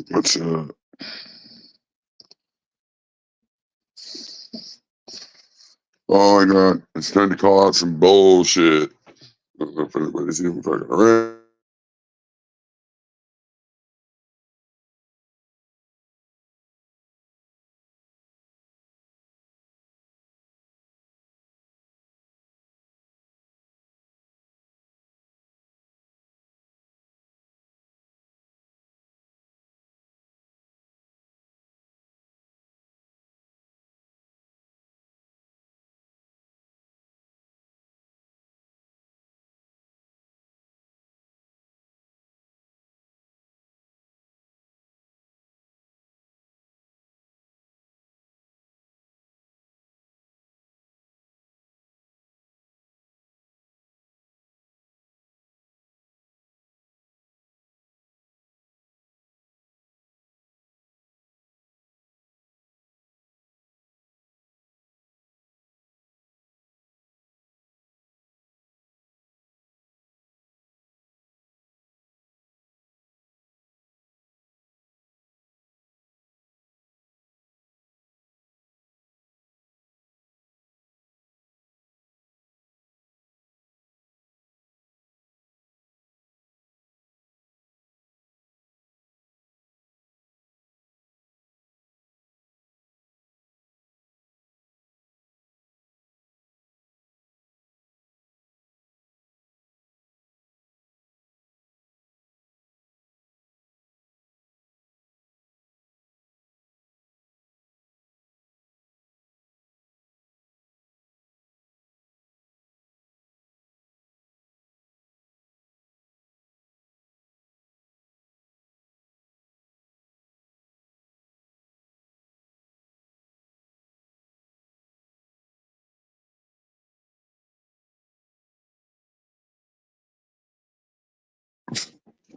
What's oh my god, it's time to call out some bullshit. I don't know if anybody's even fucking around.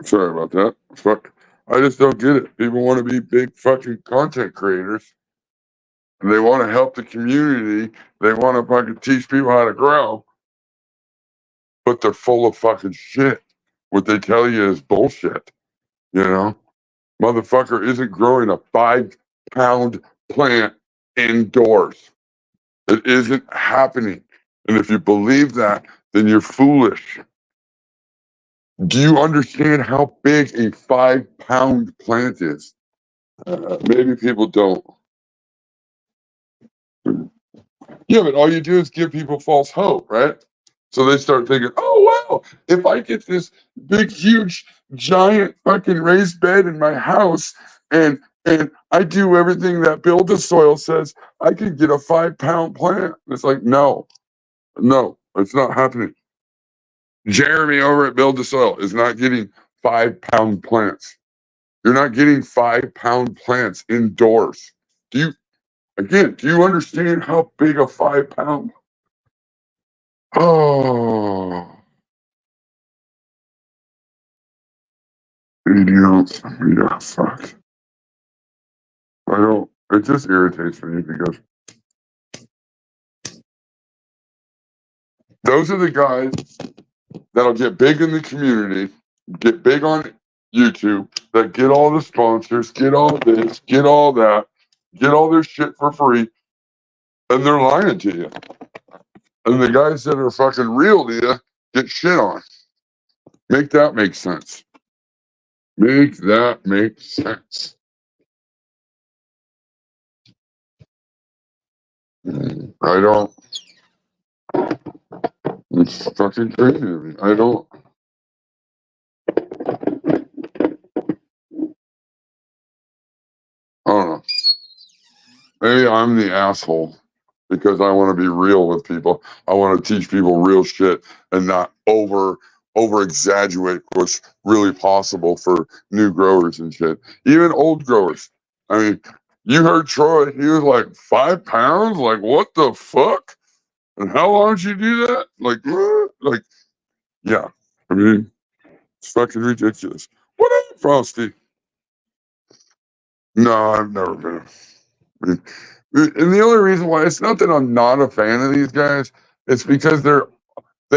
Sorry about that. Fuck. I just don't get it. People want to be big fucking content creators. And they want to help the community. They want to fucking teach people how to grow. But they're full of fucking shit. What they tell you is bullshit. You know? Motherfucker isn't growing a 5-pound plant indoors. It isn't happening. And if you believe that, then you're foolish. Do you understand how big a 5-pound plant is? Maybe people don't. Yeah, but all you do is give people false hope, right? So they start thinking, oh, wow, if I get this big, huge, giant fucking raised bed in my house and I do everything that Build the Soil says, I could get a 5-pound plant. It's like, no, it's not happening. Jeremy over at Build the Soil is not getting 5-pound plants. You're not getting 5-pound plants indoors. Do you understand how big a 5-pound? Oh, idiots. Yeah, fuck. I don't, it just irritates me because those are the guys that'll get big in the community, get big on YouTube, that get all the sponsors, get all this, get all that, get all their shit for free, and they're lying to you. And the guys that are fucking real to you get shit on. Make that make sense. Make that make sense. I don't. It's fucking crazy to me. I don't. I don't know. Maybe I'm the asshole because I want to be real with people. I want to teach people real shit and not over exaggerate what's really possible for new growers and shit. Even old growers. I mean, you heard Troy, he was like 5 pounds? Like, what the fuck? And how long did you do that? Like, like, yeah. I mean, it's fucking ridiculous. What up, Frosty? No, I've never been. I mean, And the only reason why it's not that I'm not a fan of these guys, it's because they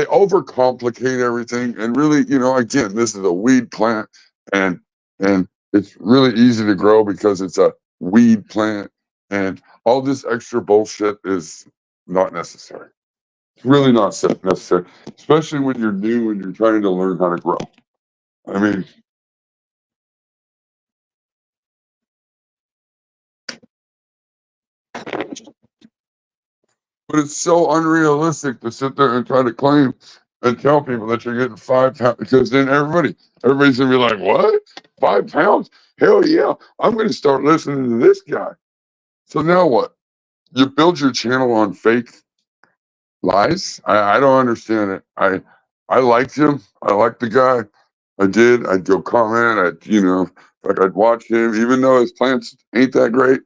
overcomplicate everything. And really, again, this is a weed plant, and and it's really easy to grow because it's a weed plant, and all this extra bullshit is not necessary. It's really not necessary, especially when you're new and you're trying to learn how to grow. I mean, but it's so unrealistic to sit there and try to claim and tell people that you're getting 5 pounds, because then everybody's gonna be like, "What? 5 pounds? Hell yeah! I'm gonna start listening to this guy." So now what? You build your channel on fake lies? I don't understand it. I liked him. I liked the guy. I did. I'd go comment. I'd watch him, even though his plants ain't that great.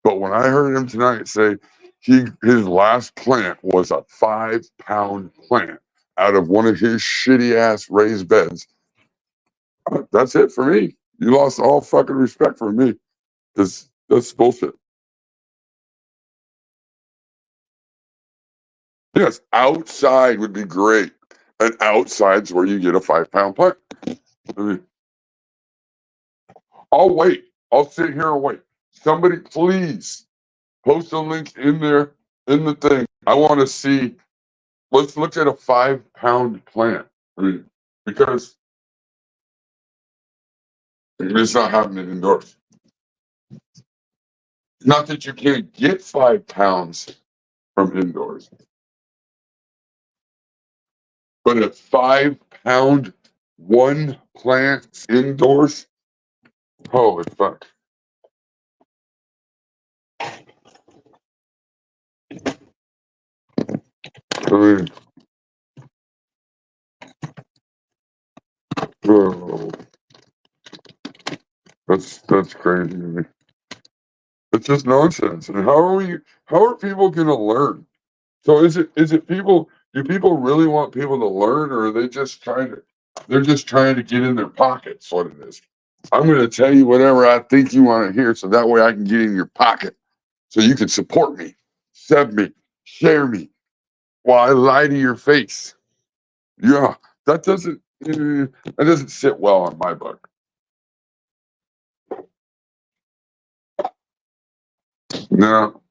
But when I heard him tonight say his last plant was a 5 pound plant out of one of his shitty ass raised beds, that's it for me. You lost all fucking respect for me, because that's bullshit. Yes, outside would be great. And outside's where you get a 5 pound plant. I mean, I'll wait. I'll sit here and wait. Somebody please post a link in there in the thing. I want to see. Let's look at a 5 pound plant. I mean, because it's not happening indoors. Not that you can't get 5 pounds from indoors, but a 5 pound one plant indoors. Holy fuck! I mean, oh, that's crazy to me. It's just nonsense. And how are people gonna learn? So is it people, do people really want people to learn, or are they just trying to get in their pockets, what it is? I'm gonna tell you whatever I think you want to hear, so that way I can get in your pocket. So you can support me, sub me, share me while I lie to your face. Yeah, that doesn't sit well on my butt. No.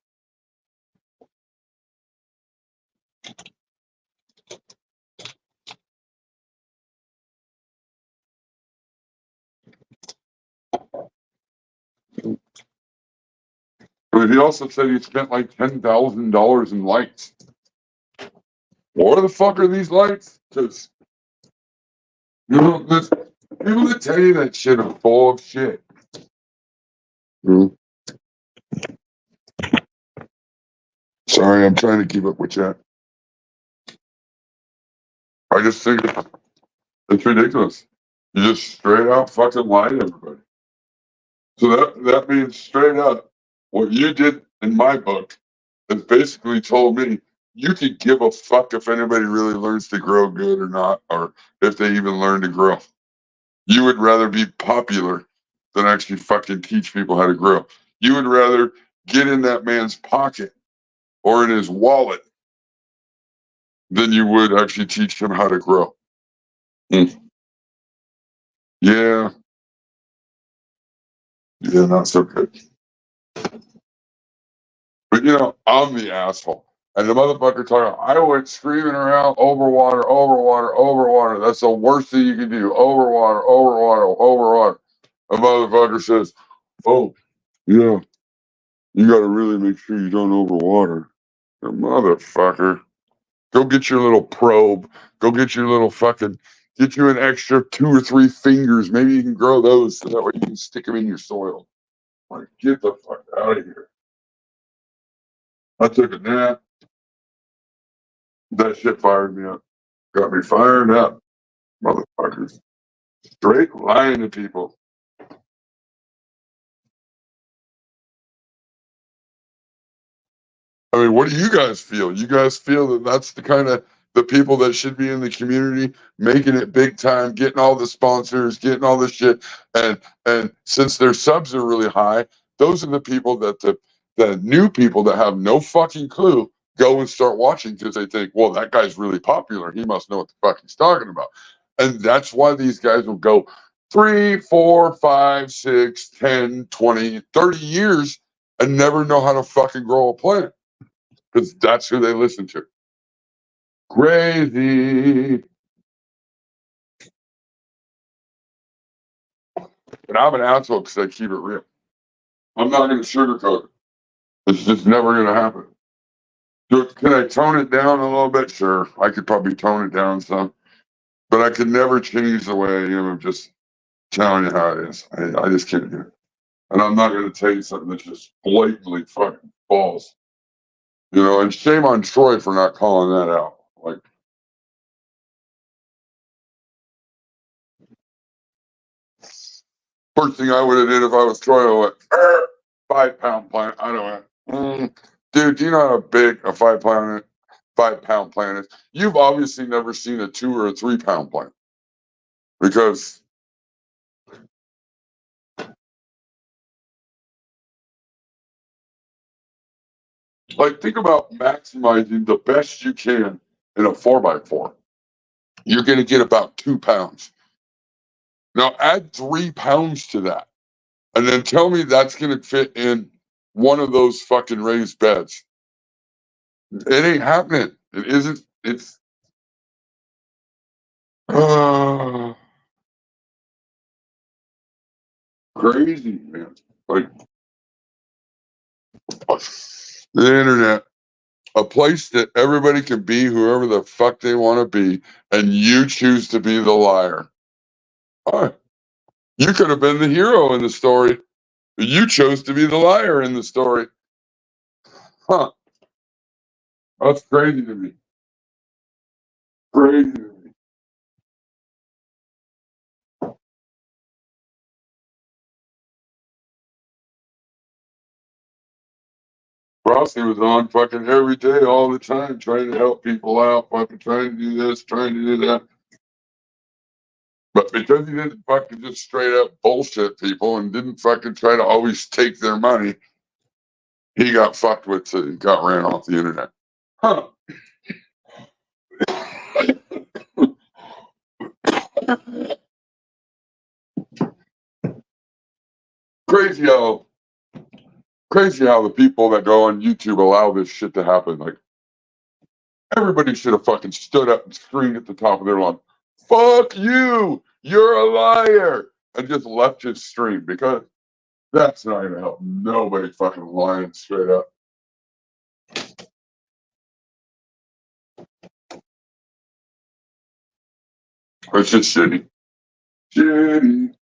But he also said he spent like $10,000 in lights. Where the fuck are these lights? Because this, people that tell you that shit are full of shit. Mm. Sorry, I'm trying to keep up with chat. I just think it's ridiculous. You just straight out fucking lie to everybody. So that means straight up, what you did in my book is basically told me you could give a fuck if anybody really learns to grow good or not, or if they even learn to grow. You would rather be popular than actually fucking teach people how to grow. You would rather get in that man's pocket or in his wallet than you would actually teach him how to grow. Mm. Yeah, yeah, not so good. But I'm the asshole. And the motherfucker talking, I went screaming around overwater, overwater, overwater. That's the worst thing you can do. Overwater, overwater, overwater. The motherfucker says, oh, yeah, you got to really make sure you don't overwater. The motherfucker. Go get your little probe. Go get your little fucking, get you an extra 2 or 3 fingers. Maybe you can grow those so that way you can stick them in your soil. Like, get the fuck out of here. I took a nap. That shit fired me up. Got me fired up, motherfuckers. Straight lying to people. I mean, what do you guys feel? You guys feel that that's the kind of the people that should be in the community, making it big time, getting all the sponsors, getting all the shit, and since their subs are really high, those are the people that the new people that have no fucking clue go and start watching because they think, well, that guy's really popular. He must know what the fuck he's talking about. And that's why these guys will go 3, 4, 5, 6, 10, 20, 30 years and never know how to fucking grow a plant because that's who they listen to. Crazy. And I'm an asshole because I keep it real. I'm not going to sugarcoat it. It's just never going to happen. Can I tone it down a little bit? Sure. I could probably tone it down some, but I could never change the way I am of just telling you how it is. I just can't do it. And I'm not going to tell you something that's just blatantly fucking false. You know, and shame on Troy for not calling that out. Like, first thing I would have did if I was Troy, I went, 5-pound plant. I don't know. Dude, do you know how big a 5-pound plant is? You've obviously never seen a 2 or a 3-pound plant because like think about maximizing the best you can in a 4x4. You're going to get about 2 pounds. Now add 3 pounds to that, and then tell me that's going to fit in one of those fucking raised beds. It ain't happening. It isn't. It's crazy, man. Like the internet, a place that everybody can be whoever the fuck they want to be, and you choose to be the liar. You could have been the hero in the story. You chose to be the liar in the story. Huh. That's crazy to me. Crazy to me. Frosty was on fucking every day, all the time, trying to help people out, fucking trying to do this, trying to do that. But because he didn't fucking just straight up bullshit people and didn't fucking try to always take their money, he got fucked with and got ran off the internet. Huh. crazy how crazy how the people that go on YouTube allow this shit to happen. Like everybody should have fucking stood up and screamed at the top of their lungs, "Fuck you! You're a liar!" and just left his stream because that's not gonna help nobody fucking lying straight up. It's just shitty. Shitty.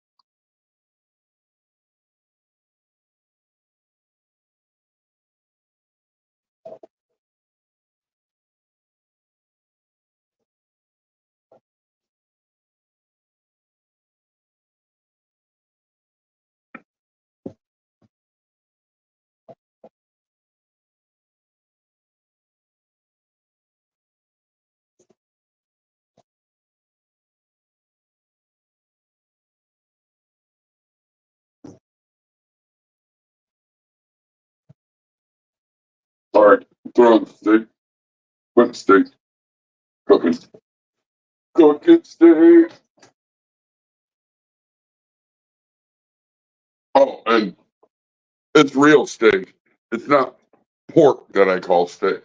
Alright, throw on the steak. What steak? Cooking. Cooking steak. Oh, and it's real steak. It's not pork that I call steak.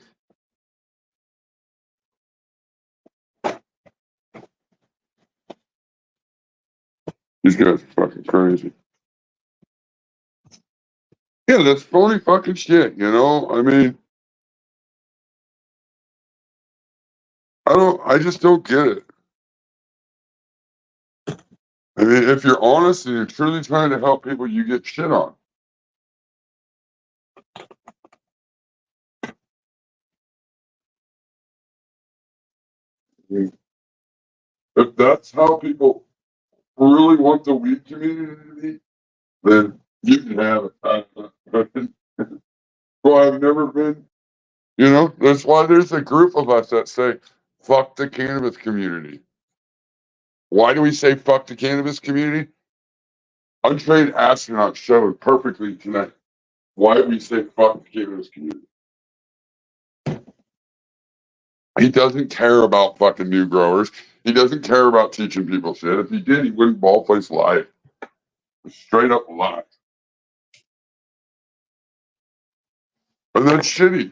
These guys are fucking crazy. Yeah, that's phony fucking shit, you know? I mean, I just don't get it. I mean, if you're honest and you're truly trying to help people, you get shit on. I mean, if that's how people really want the weed community to be, then you can have it. Well, I've never been, you know, that's why there's a group of us that say, fuck the cannabis community. Why do we say fuck the cannabis community? Untrained Astronaut showed perfectly tonight. why we say fuck the cannabis community. He doesn't care about fucking new growers. He doesn't care about teaching people shit. If he did, he wouldn't ball place lie. Straight up lie. And that's shitty.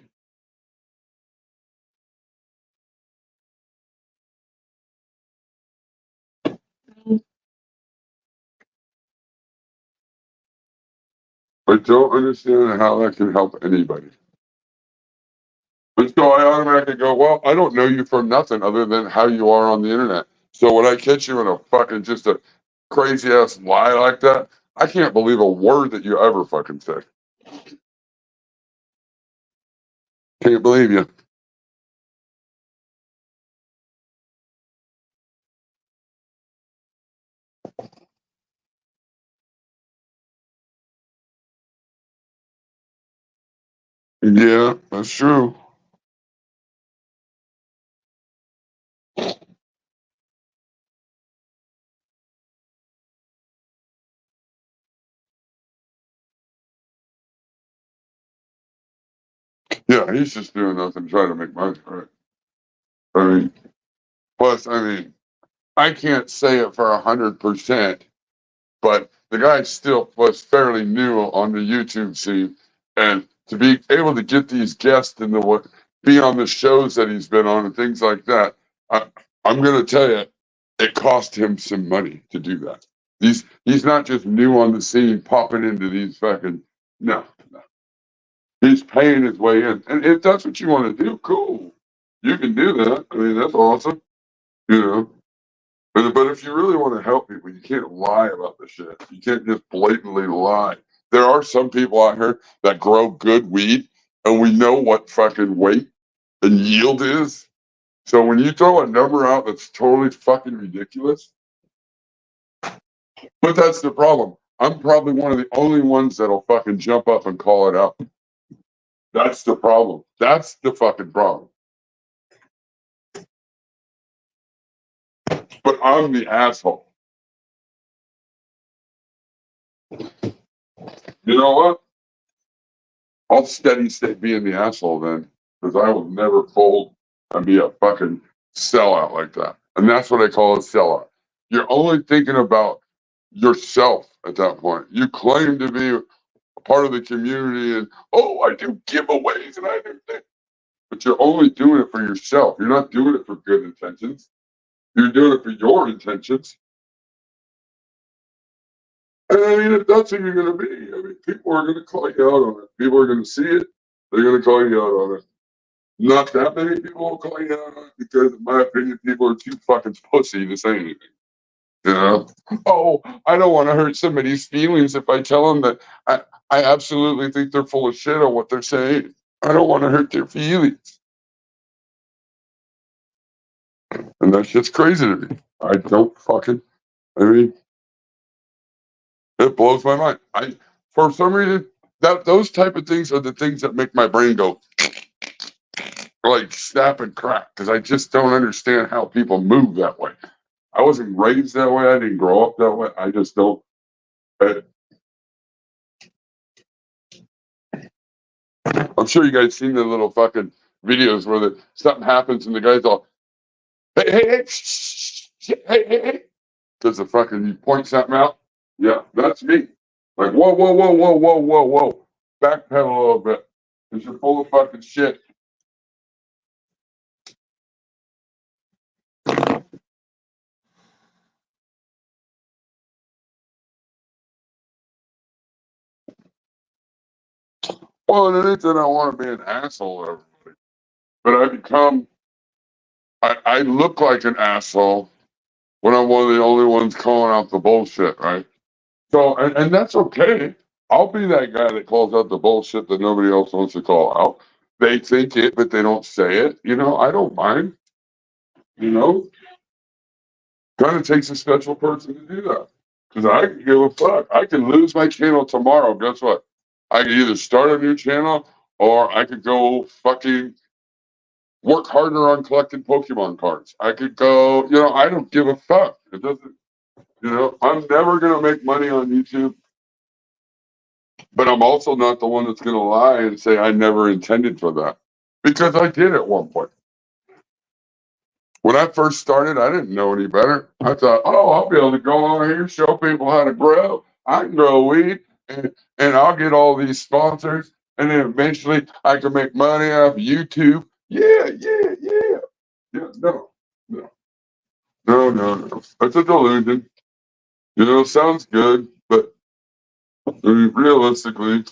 I don't understand how that can help anybody. And so I automatically go, well, I don't know you from nothing other than how you are on the internet. So when I catch you in a fucking just a crazy ass lie like that, I can't believe a word that you ever fucking said. Can't believe you. Yeah, that's true. Yeah, he's just doing nothing trying to make money, right? I mean, plus, I mean, I can't say it for 100%, but the guy still was fairly new on the YouTube scene, and to be able to get these guests and what be on the shows that he's been on and things like that, I'm gonna tell you, it cost him some money to do that. He's not just new on the scene, popping into these fucking no. He's paying his way in, and if that's what you want to do, cool. You can do that. I mean, that's awesome. You know. But if you really want to help people, you can't lie about the shit. You can't just blatantly lie. There are some people out here that grow good weed, and we know what fucking weight and yield is. So when you throw a number out that's totally fucking ridiculous, but that's the problem. I'm probably one of the only ones that'll fucking jump up and call it out. That's the problem. That's the fucking problem. But I'm the asshole. You know what? I'll steady state being the asshole then, because I will never fold and be a fucking sellout like that. And that's what I call a sellout. You're only thinking about yourself at that point. You claim to be a part of the community and, oh, I do giveaways and I do things. But you're only doing it for yourself. You're not doing it for good intentions. You're doing it for your intentions. And I mean, if that's who you're going to be, I mean, people are going to call you out on it. People are going to see it. They're going to call you out on it. Not that many people will call you out on it because, in my opinion, people are too fucking pussy to say anything. You know? Oh, I don't want to hurt somebody's feelings if I tell them that I absolutely think they're full of shit on what they're saying. I don't want to hurt their feelings. And that shit's crazy to me. I don't fucking, I mean, it blows my mind. For some reason, those type of things are the things that make my brain go like snap and crack because I just don't understand how people move that way. I wasn't raised that way. I didn't grow up that way. I just don't. I'm sure you guys seen the little fucking videos where something happens and the guy's all, hey, hey, hey, hey, hey, hey, because the fucking you point something out. Yeah, that's me. Like, whoa, whoa, whoa, whoa, whoa, whoa, whoa. Backpedal a little bit. Because you're full of fucking shit. Well, and it ain't that I want to be an asshole to everybody. But I look like an asshole when I'm one of the only ones calling out the bullshit, right? So, and that's okay. I'll be that guy that calls out the bullshit that nobody else wants to call out. They think it, but they don't say it. You know, I don't mind. You know, kind of takes a special person to do that. Because I can give a fuck. I can lose my channel tomorrow. Guess what? I can either start a new channel or I could go fucking work harder on collecting Pokemon cards. I could go, you know, I don't give a fuck. It doesn't, you know, I'm never going to make money on YouTube. But I'm also not the one that's going to lie and say I never intended for that, because I did at one point. When I first started, I didn't know any better. I thought, oh, I'll be able to go on here, show people how to grow. I can grow weed, and I'll get all these sponsors, and then eventually I can make money off YouTube. Yeah. Yeah, no, no, no. That's a delusion. You know, sounds good, but I mean, realistically,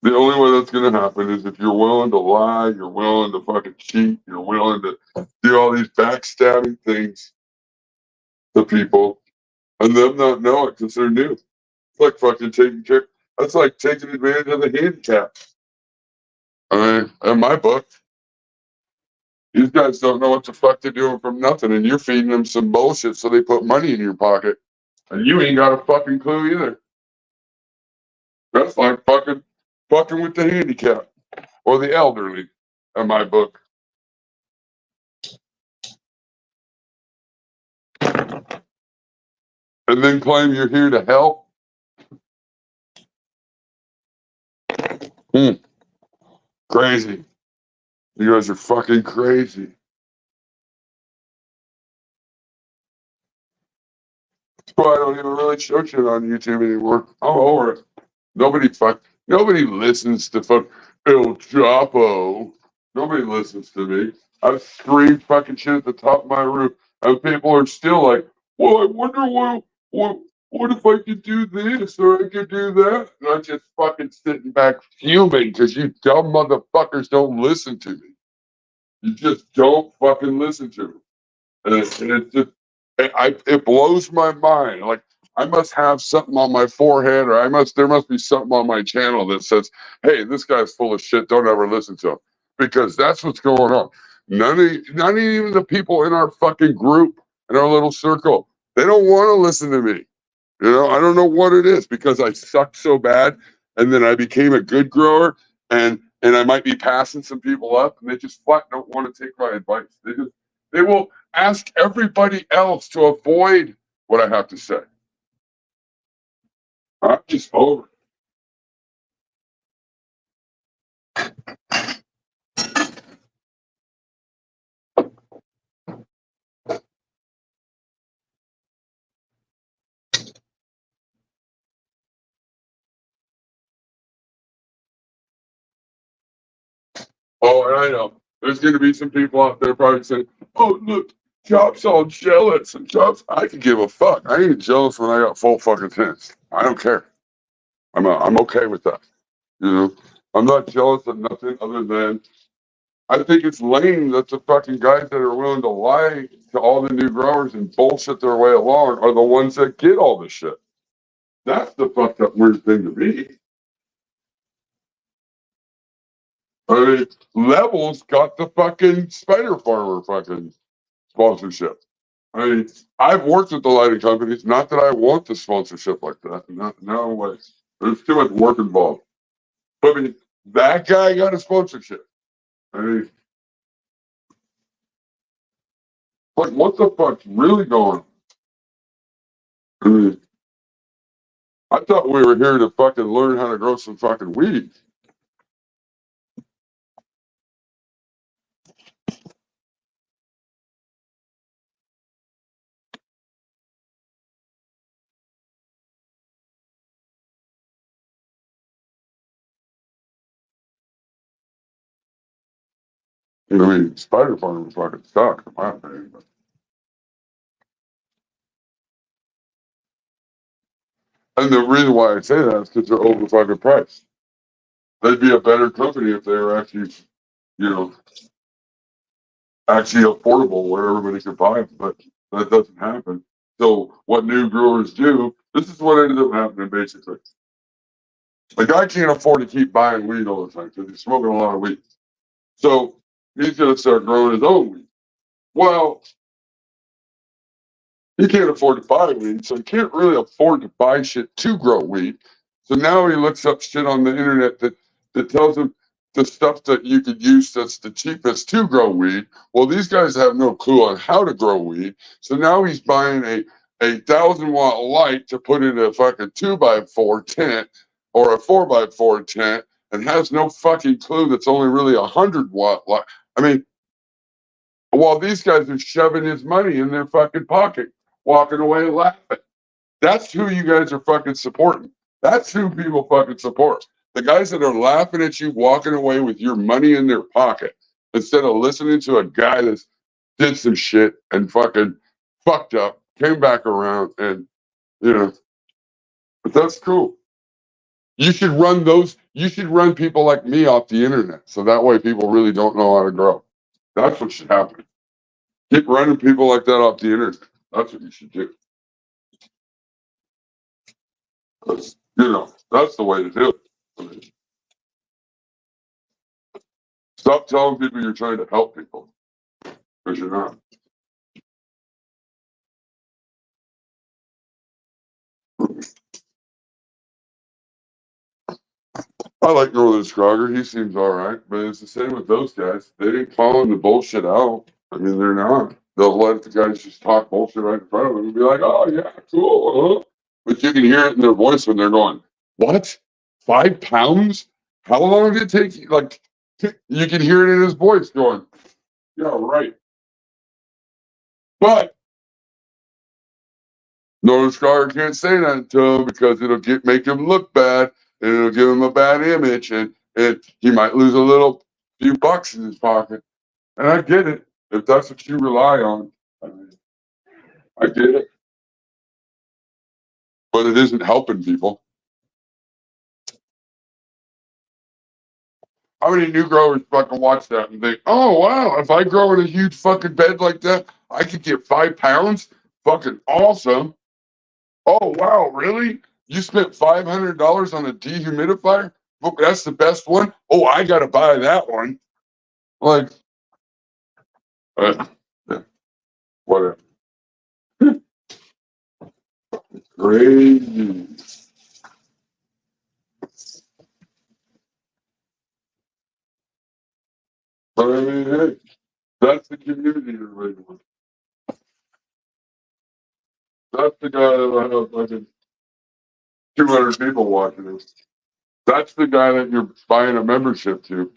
the only way that's going to happen is if you're willing to lie, you're willing to fucking cheat, you're willing to do all these backstabbing things to people, and them not know it because they're new. It's like fucking taking care. That's like taking advantage of the handicap. I mean, in my book, these guys don't know what the fuck they're doing from nothing, and you're feeding them some bullshit so they put money in your pocket, and you ain't got a fucking clue either. That's like fucking with the handicap or the elderly in my book. And then claim you're here to help. Crazy. You guys are fucking crazy. That's why I don't even really show shit on YouTube anymore. I'm over it. Nobody listens to El Chapo. Nobody listens to me. I've screamed fucking shit at the top of my roof, and people are still like, well, I wonder what if I could do this or I could do that? And I'm just fucking sitting back fuming because you dumb motherfuckers don't listen to me. You just don't fucking listen to me. And it's just, it blows my mind. Like, I must have something on my forehead, or there must be something on my channel that says, hey, this guy's full of shit. Don't ever listen to him. Because that's what's going on. Not even the people in our fucking group, in our little circle, they don't want to listen to me. You know, I don't know what it is, because I sucked so bad, and then I became a good grower, and I might be passing some people up, and they just flat don't want to take my advice. They will ask everybody else to avoid what I have to say. I'm just over it. Oh, and I know there's going to be some people out there probably saying, "Oh, look, Chop's all jealous," and Chop's. I could give a fuck. I ain't jealous when I got full fucking tents. I don't care. I'm okay with that. You know, I'm not jealous of nothing other than I think it's lame that the fucking guys that are willing to lie to all the new growers and bullshit their way along are the ones that get all the shit. That's the fucked up weird thing to me. I mean, Levels got the fucking Spider Farmer fucking sponsorship. I mean, I've worked with the lighting companies. Not that I want the sponsorship like that. No way. There's too much work involved. But I mean, that guy got a sponsorship. I mean, like, what the fuck's really going on? I mean, I thought we were here to fucking learn how to grow some fucking weed. I mean, Spider Farmer fucking suck, in my opinion. And the reason why I say that is because they're over fucking priced. They'd be a better company if they were actually, you know, actually affordable where everybody could buy them, but that doesn't happen. So what new growers do, this is what ended up happening basically. The guy can't afford to keep buying weed all the time because he's smoking a lot of weed. So he's gonna start growing his own weed. Well, he can't afford to buy weed, so he can't really afford to buy shit to grow weed. So now he looks up shit on the internet that tells him the stuff that you could use that's the cheapest to grow weed. Well, these guys have no clue on how to grow weed. So now he's buying a 1,000-watt light to put in a fucking 2x4 tent or a 4x4 tent and has no fucking clue that's only really 100 watt. I mean, while these guys are shoving his money in their fucking pocket, walking away laughing. That's who you guys are fucking supporting. That's who people fucking support. The guys that are laughing at you walking away with your money in their pocket instead of listening to a guy that did some shit and fucking fucked up, came back around, and you know, but that's cool. You should run people like me off the internet. So that way people really don't know how to grow. That's what should happen. Keep running people like that off the internet. That's what you should do. Because, that's the way to do it. Stop telling people you're trying to help people. Because you're not. I like Northern Scrogger. He seems all right. But it's the same with those guys. They ain't calling the bullshit out. I mean, they're not. They'll let the guys just talk bullshit right in front of them and be like, oh, yeah, cool. Huh? But you can hear it in their voice when they're going, what? 5 pounds? How long did it take you? Like, you can hear it in his voice going, yeah, right. But Northern Scrogger can't say that to him because it'll make him look bad and it'll give him a bad image and he might lose a few bucks in his pocket. And I get it. If that's what you rely on, I mean, I get it. But it isn't helping people. How many new growers fucking watch that and think, oh, wow, if I grow in a huge fucking bed like that, I could get 5 pounds? Fucking awesome. Oh, wow, really? You spent $500 on a dehumidifier? Well, that's the best one? Oh, I got to buy that one. Like, whatever. Crazy. But I mean, hey, that's the community you're living with. That's the guy that has like 200 people watching this. That's the guy that you're buying a membership to.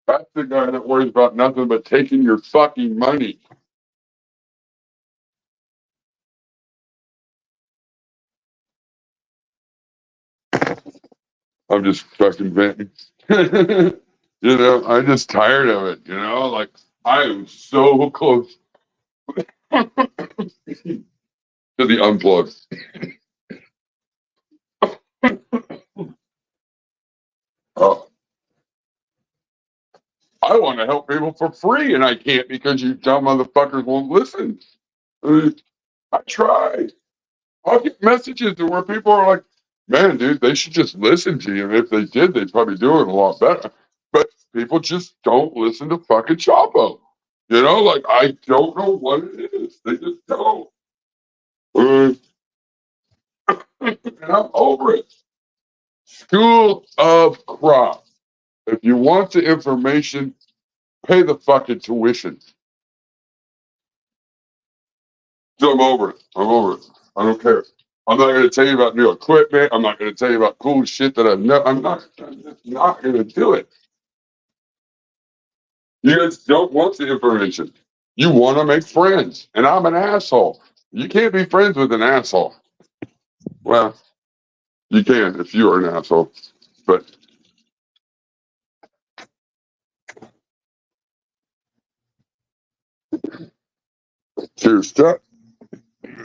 That's the guy that worries about nothing but taking your fucking money. I'm just fucking venting. I'm just tired of it. Like I am so close to the unplugged. Oh, I want to help people for free, and I can't because you dumb motherfuckers won't listen. I try. I'll get messages to where people are like, man, dude, they should just listen to you. And if they did, they'd probably do it a lot better. But people just don't listen to fucking Chapo. Like I don't know what it is. They just don't. And I'm over it. School of Crop. If you want the information, pay the fucking tuition. So I'm over it. I'm over it. I don't care. I'm not going to tell you about new equipment. I'm not going to tell you about cool shit that I'm just not going to do it. You guys don't want the information. You want to make friends. And I'm an asshole. You can't be friends with an asshole. Well, you can if you are an asshole. But cheers, Chuck.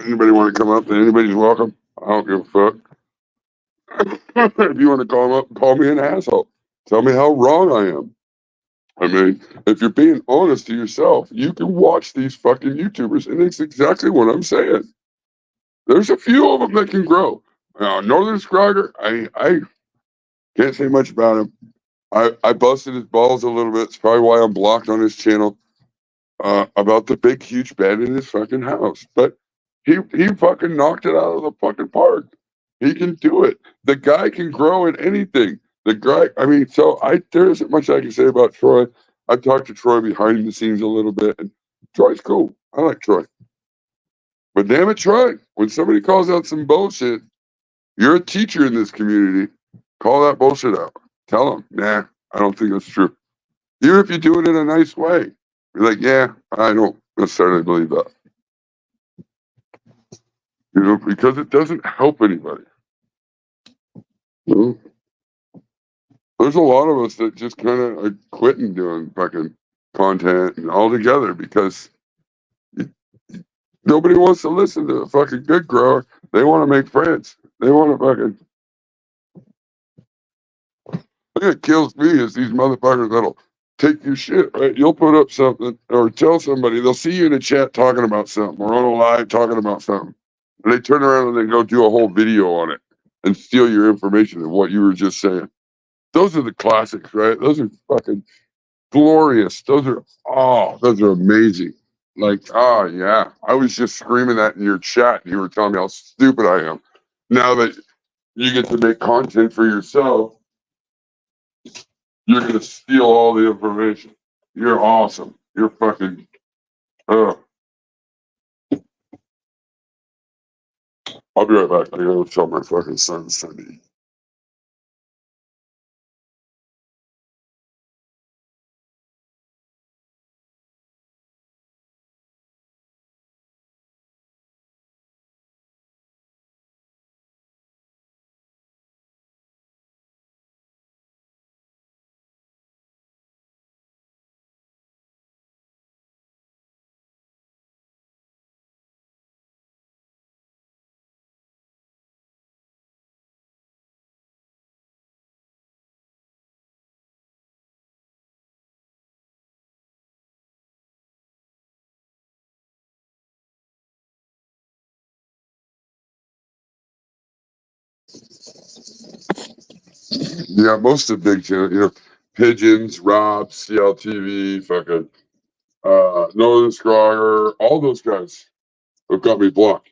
Anybody want to come up? Anybody's welcome. I don't give a fuck. If you want to call him up, call me an asshole. Tell me how wrong I am. I mean, if you're being honest to yourself, you can watch these fucking YouTubers, and it's exactly what I'm saying. There's a few of them that can grow. Northern Scrogger, I can't say much about him. I busted his balls a little bit. It's probably why I'm blocked on his channel about the big, huge bed in his fucking house. But he fucking knocked it out of the fucking park. He can do it. The guy can grow in anything. The guy, I mean, there isn't much I can say about Troy. I've talked to Troy behind the scenes a little bit, and Troy's cool. I like Troy. But damn it, Troy, when somebody calls out some bullshit, you're a teacher in this community. Call that bullshit out. Tell them, nah, I don't think that's true. Even if you do it in a nice way, you're like, yeah, I don't necessarily believe that. You know, because it doesn't help anybody. You know? There's a lot of us that just kind of are quitting doing fucking content and altogether because nobody wants to listen to a fucking good grower. They want to make friends. They want to fucking. What kills me is these motherfuckers that'll take your shit, right? You'll put up something or tell somebody, they'll see you in a chat talking about something or on a live talking about something. And they turn around and they go do a whole video on it and steal your information of what you were just saying. Those are the classics, right? Those are fucking glorious. Those are amazing. Like, oh yeah, I was just screaming that in your chat and you were telling me how stupid I am. Now that you get to make content for yourself, you're gonna steal all the information. You're awesome. You're fucking I'll be right back. I gotta tell my fucking son Sunday. Yeah, most of the big channels, you know, Pigeons, Rob, CLTV, fucking Nolan Scrogger, all those guys have got me blocked.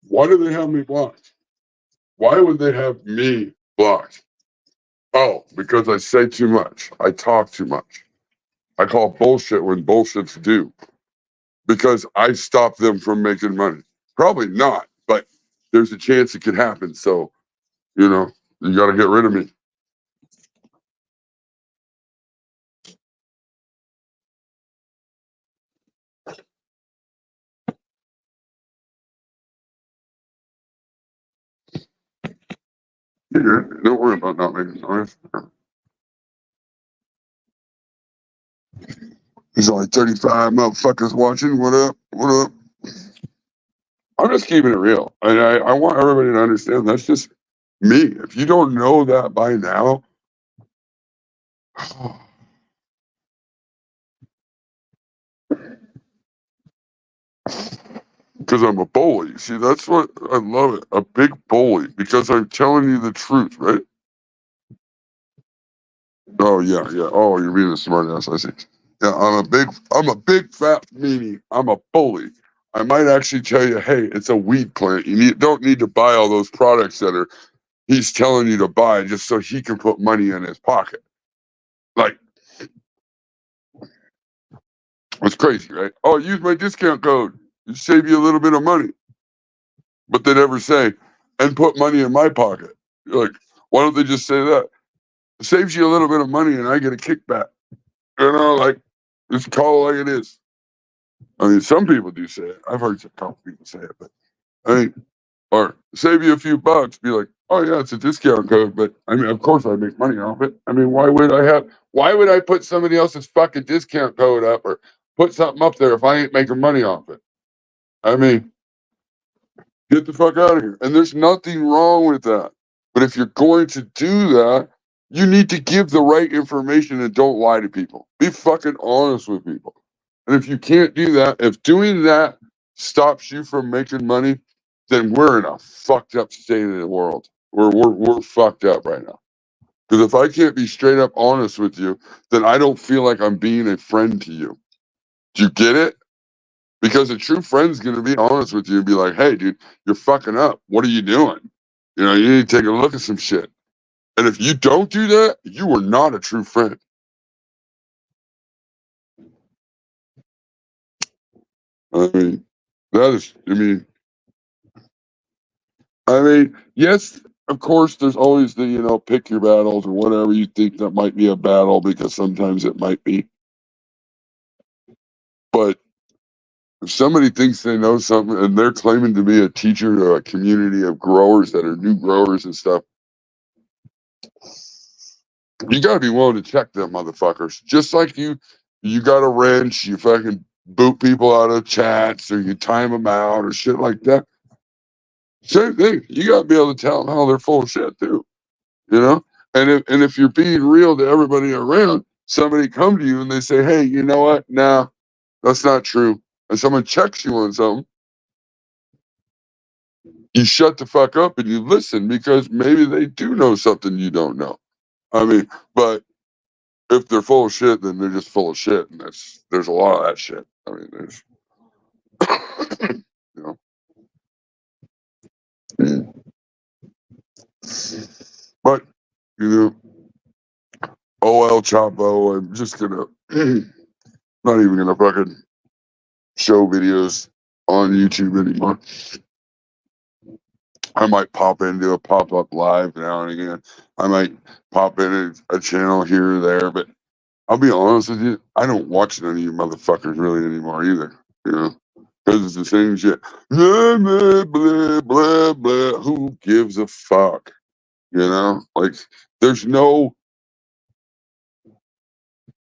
Why do they have me blocked? Why would they have me blocked? Oh, because I say too much. I talk too much. I call bullshit when bullshit's due. Because I stop them from making money. Probably not, but there's a chance it could happen. So, you know, you got to get rid of me. Don't worry about not making noise. There's only 35 motherfuckers watching. What up? What up? I'm just keeping it real. And I want everybody to understand that's just me. If you don't know that by now, because I'm a bully. See, that's what I love it. A big bully because I'm telling you the truth, right? Oh yeah, yeah. Oh, you're being a smart ass. I see. Yeah, I'm a big fat meanie. I'm a bully. I might actually tell you, hey, it's a weed plant. Don't need to buy all those products that are he's telling you to buy just so he can put money in his pocket. Like, it's crazy, right? Oh, use my discount code. It save you a little bit of money. But they never say, and put money in my pocket. You're like, why don't they just say that? It saves you a little bit of money and I get a kickback. You know, like, just call it like it is. I mean, some people do say it. I've heard a couple people say it, but I mean, or save you a few bucks, be like, oh yeah, it's a discount code, but I mean, of course I make money off it. I mean, why would I put somebody else's fucking discount code up or put something up there if I ain't making money off it? I mean, get the fuck out of here. And there's nothing wrong with that. But if you're going to do that, you need to give the right information and don't lie to people. Be fucking honest with people. And if you can't do that, if doing that stops you from making money, then we're in a fucked up state of the world. We're fucked up right now. Because if I can't be straight up honest with you, then I don't feel like I'm being a friend to you. Do you get it? Because a true friend's gonna be honest with you and be like, hey, dude, you're fucking up. What are you doing? You know, you need to take a look at some shit. And if you don't do that, you are not a true friend. I mean, that is, I mean, yes, of course, there's always the pick your battles or whatever you think that might be a battle, because sometimes it might be. But if somebody thinks they know something and they're claiming to be a teacher to a community of growers that are new growers and stuff, you got to be willing to check them motherfuckers. Just like you got a wrench, you fucking boot people out of chats or you time them out or shit like that. Same thing. You got to be able to tell them how they're full of shit too. You know? And if you're being real to everybody around, somebody come to you and they say, hey, you know what? Nah, that's not true. And someone checks you on something, you shut the fuck up and you listen, because maybe they do know something you don't know. I mean, but if they're full of shit, then they're just full of shit, and there's a lot of that shit. I mean, there's you know. But OL Chapo, I'm just gonna not even gonna fucking show videos on YouTube anymore. I might pop into a pop-up live now and again. I might pop in a channel here or there, but I'll be honest with you, I don't watch none of you motherfuckers really anymore either. Because it's the same shit. Blah, blah, blah, blah, blah. Who gives a fuck? Like, there's no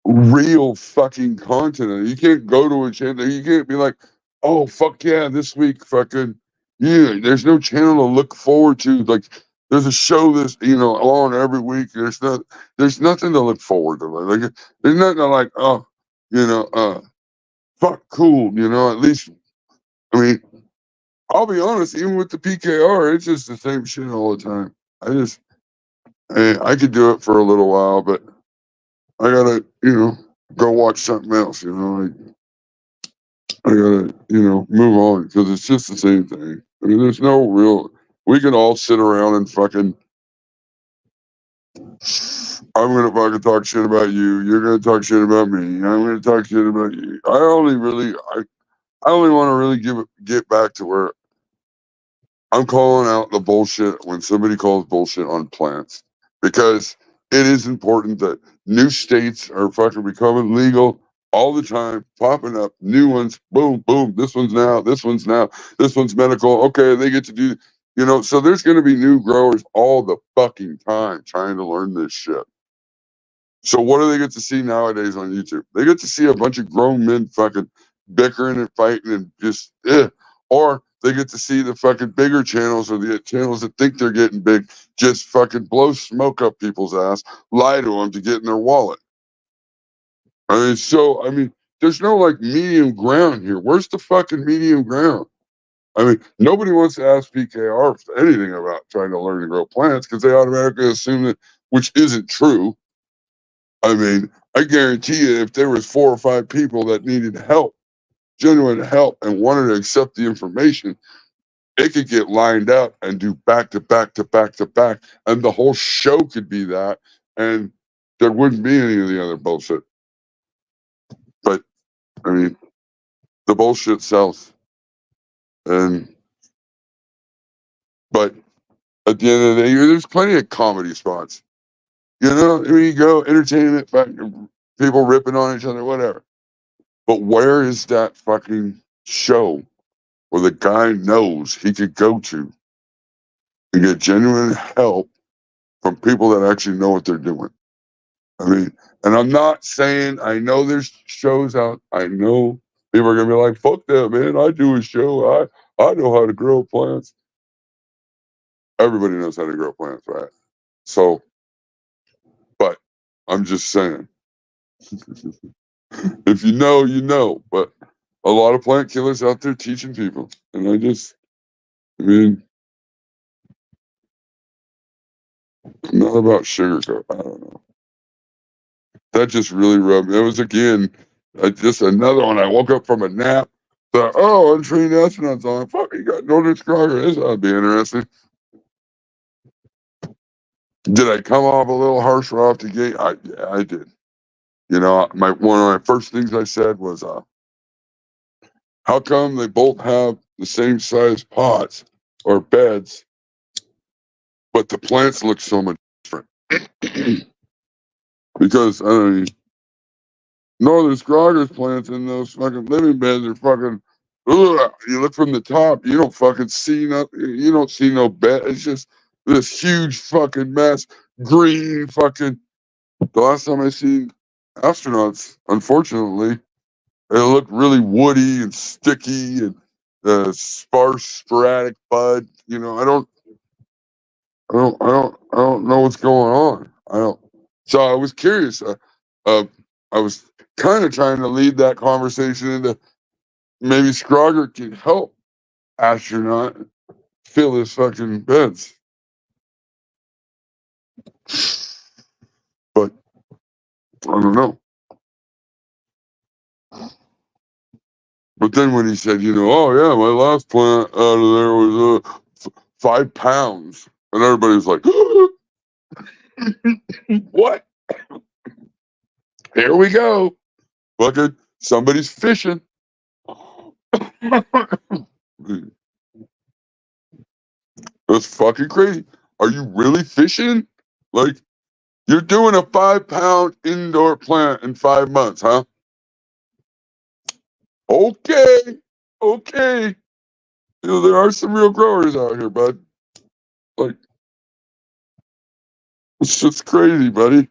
real fucking content. You can't go to a channel. You can't be like, oh, fuck yeah, this week, fucking, yeah. There's no channel to look forward to. Like, there's a show on every week. There's nothing to look forward to. Like, there's nothing to like, oh, fuck, cool. At least, I mean, I'll be honest, even with the PKR, it's just the same shit all the time. I could do it for a little while, but I gotta, go watch something else. I gotta, move on, because it's just the same thing. I mean, there's no real. We can all sit around and fucking. I'm gonna fucking talk shit about you. You're gonna talk shit about me. I'm gonna talk shit about you. I only want to really get back to where I'm calling out the bullshit when somebody calls bullshit on plants, because it is important that new states are fucking becoming legal all the time, popping up new ones. Boom, boom. This one's now. This one's now. This one's medical. Okay, they get to do. So there's going to be new growers all the fucking time trying to learn this shit. So what do they get to see nowadays on YouTube? They get to see a bunch of grown men fucking bickering and fighting and just, or they get to see the fucking bigger channels, or the channels that think they're getting big, just fucking blow smoke up people's ass, lie to them to get in their wallet. I mean, there's no like medium ground here. Where's the fucking medium ground? I mean, nobody wants to ask PKR anything about trying to learn to grow plants, because they automatically assume that, which isn't true. I mean, I guarantee you, if there was 4 or 5 people that needed help, genuine help, and wanted to accept the information, it could get lined up and do back to back to back to back, and the whole show could be that, and there wouldn't be any of the other bullshit. But I mean, the bullshit sells, but at the end of the day, there's plenty of comedy spots. Here you go, entertainment, people ripping on each other, whatever. But where is that fucking show where the guy knows he could go to and get genuine help from people that actually know what they're doing? I mean, and I'm not saying, I know there's shows out. I know people are gonna be like, "Fuck that, man! I do a show. I know how to grow plants." Everybody knows how to grow plants, right? So, but I'm just saying, if you know, you know. But a lot of plant killers out there teaching people, and I mean, not about sugarcoat. I don't know. That just really rubbed me. It was again just another one. I woke up from a nap. Thought, oh, untrained astronauts on. Fuck, you got Northern Stronger. This ought to be interesting. Did I come off a little harsh right off the gate? Yeah, I did. One of my first things I said was, how come they both have the same size pots or beds, but the plants look so much different. Because, I don't know, Northern Scroggers plants in those fucking living beds are fucking, ugh. You look from the top, you don't fucking see nothing. You don't see no bed. It's just this huge fucking mess. Green fucking. The last time I seen astronauts, unfortunately, it looked really woody and sticky and sparse, sporadic bud. You know, I don't know what's going on. I don't. So I was curious. I was kind of trying to lead that conversation into maybe Scrogger can help astronaut fill his fucking beds. But I don't know. But then when he said, oh yeah, my last plant out of there was 5 pounds, and everybody was like, what? Here we go. Fucking somebody's fishing. That's fucking crazy. Are you really fishing? Like, you're doing a 5 pound indoor plant in 5 months, huh? Okay. Okay. There are some real growers out here, bud. Like, it's just crazy, buddy.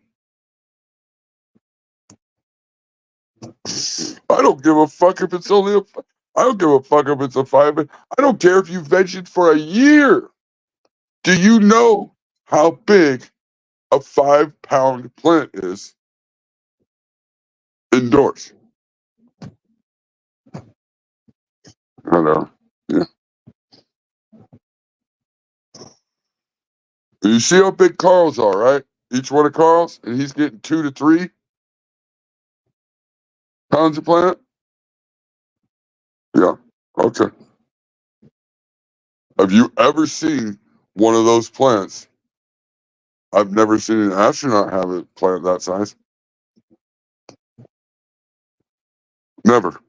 I don't give a fuck if it's only I don't give a fuck if it's a 5. I don't care if you vegged for a year. Do you know how big a 5 pound plant is indoors? I know. Yeah. You see how big Carl's are, right? Each one of Carl's, and he's getting 2 to 3 pounds a plant. Yeah. Okay. Have you ever seen one of those plants? I've never seen an astronaut have a plant that size. Never.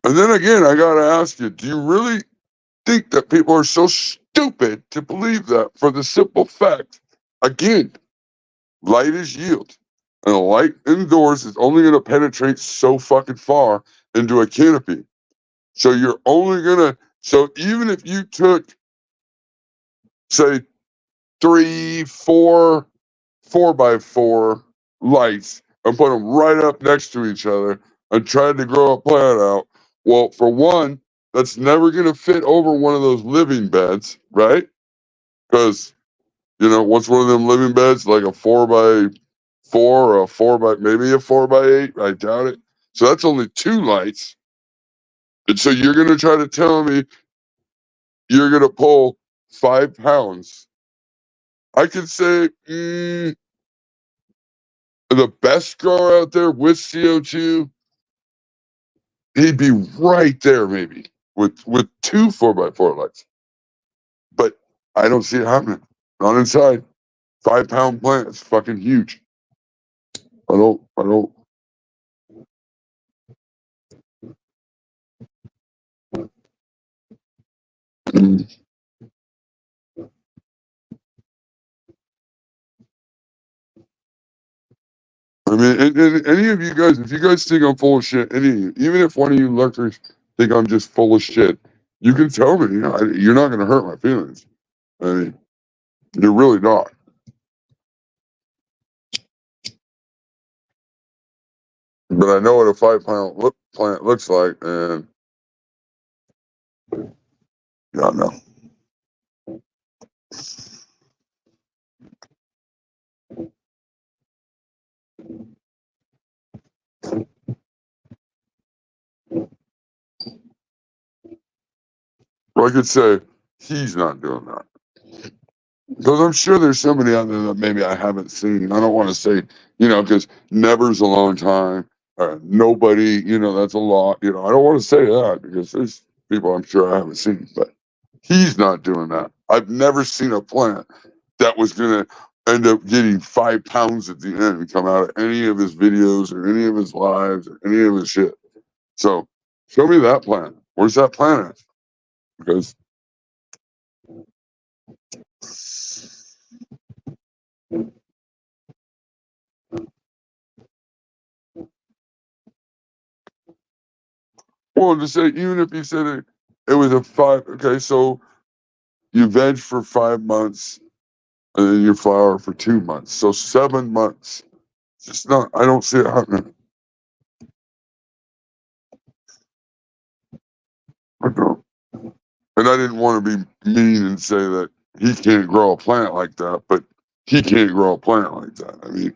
And then again, I gotta ask you, do you really think that people are so stupid to believe that for the simple fact, again, light is yield. And a light indoors is only gonna penetrate so fucking far into a canopy. So you're only gonna, so even if you took, say, 3, 4, 4x4 lights and put them right up next to each other and tried to grow a plant out, well, for one, that's never going to fit over one of those living beds, right? Because, what's one of them living beds, like a 4x4 or a 4x, maybe a 4x8? I doubt it. So that's only 2 lights. And so you're going to try to tell me you're going to pull 5 pounds. I could say, the best grower out there with CO2, he'd be right there maybe with 2 4x4 lights. But I don't see it happening. Not inside. 5 pound plant is fucking huge. I don't. I mean, and any of you guys, if you guys think I'm full of shit, even if one of you lurkers think I'm just full of shit, you can tell me. You're not going to hurt my feelings. I mean, you're really not. But I know what a 5 pound plant looks like, and yeah, no. Or I could say he's not doing that. Because I'm sure there's somebody out there that maybe I haven't seen. I don't want to say, because never's a long time. Nobody, that's a lot. I don't want to say that because there's people I'm sure I haven't seen. But he's not doing that. I've never seen a plant that was going to end up getting 5 pounds at the end and come out of any of his videos or any of his lives or any of his shit. So show me that plant. Where's that plant at? Because Well, to say, even if you said it was a 5, okay, so you veg for 5 months and then you flower for 2 months. So 7 months. It's just not, I don't see it happening. I don't. And I didn't want to be mean and say that he can't grow a plant like that, but he can't grow a plant like that.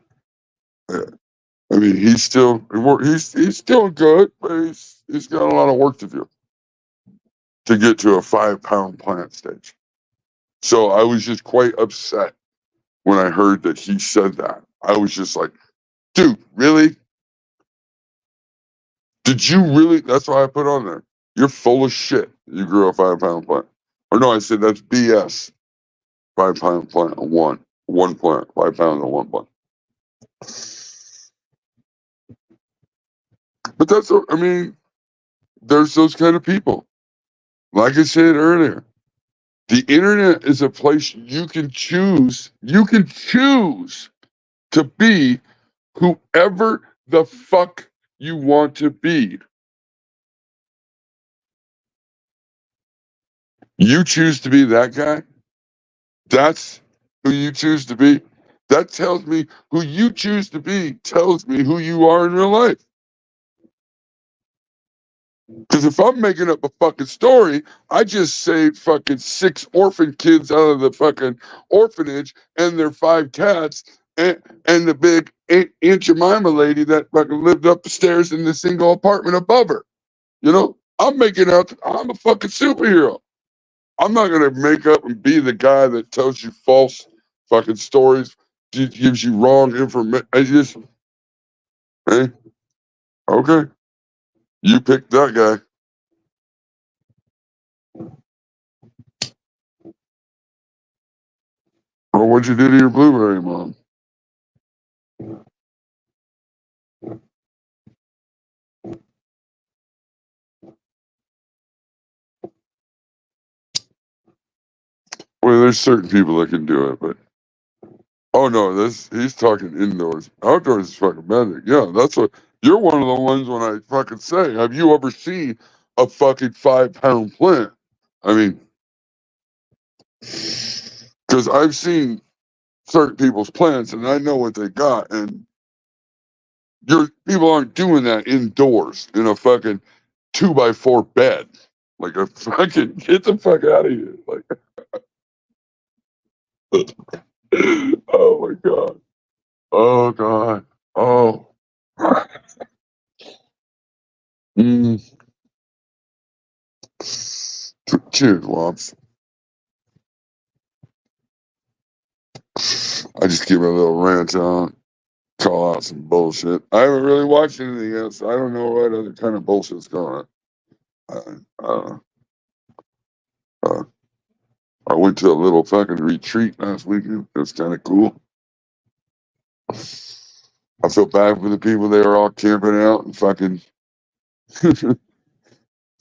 I mean, he's still he's still good, but he's got a lot of work to do to get to a 5-pound plant stage. So I was just quite upset when I heard that he said that. I was just like, dude, really? Did you really? That's why I put on there. You're full of shit. You grew a 5-pound plant. Or no, I said that's BS. 5-pound plant on one plant. 5 pounds on one plant. But that's, I mean, there's those kind of people. Like I said earlier, the internet is a place you can choose. You can choose to be whoever the fuck you want to be. You choose to be that guy. That's who you choose to be. That tells me who you choose to be, tells me who you are in real life. Because if I'm making up a fucking story, I just saved fucking 6 orphan kids out of the fucking orphanage and their 5 cats and the big Aunt Jemima lady that fucking lived up the stairs in the single apartment above her. You know, I'm making out, I'm a fucking superhero. I'm not going to make up and be the guy that tells you false fucking stories, gives you wrong information. I just, hey, okay, you picked that guy. Or what'd you do to your blueberry mom? Well, there's certain people that can do it, but oh no, this he's talking indoors. Outdoors is fucking magic. Yeah, that's what you're one of the ones when I fucking say, have you ever seen a fucking 5-pound plant? I mean, because I've seen certain people's plants and I know what they got, and your people aren't doing that indoors in a fucking 2x4 bed. Like a fucking get the fuck out of here. Like oh my god. Oh god. Oh. Mm. Cheers, Wops. I just give a little rant on, call out some bullshit. I haven't really watched anything else. I don't know what other kind of bullshit's going on. Uh, I went to a little fucking retreat last weekend. It was kind of cool. I feel bad for the people. They were all camping out and fucking. We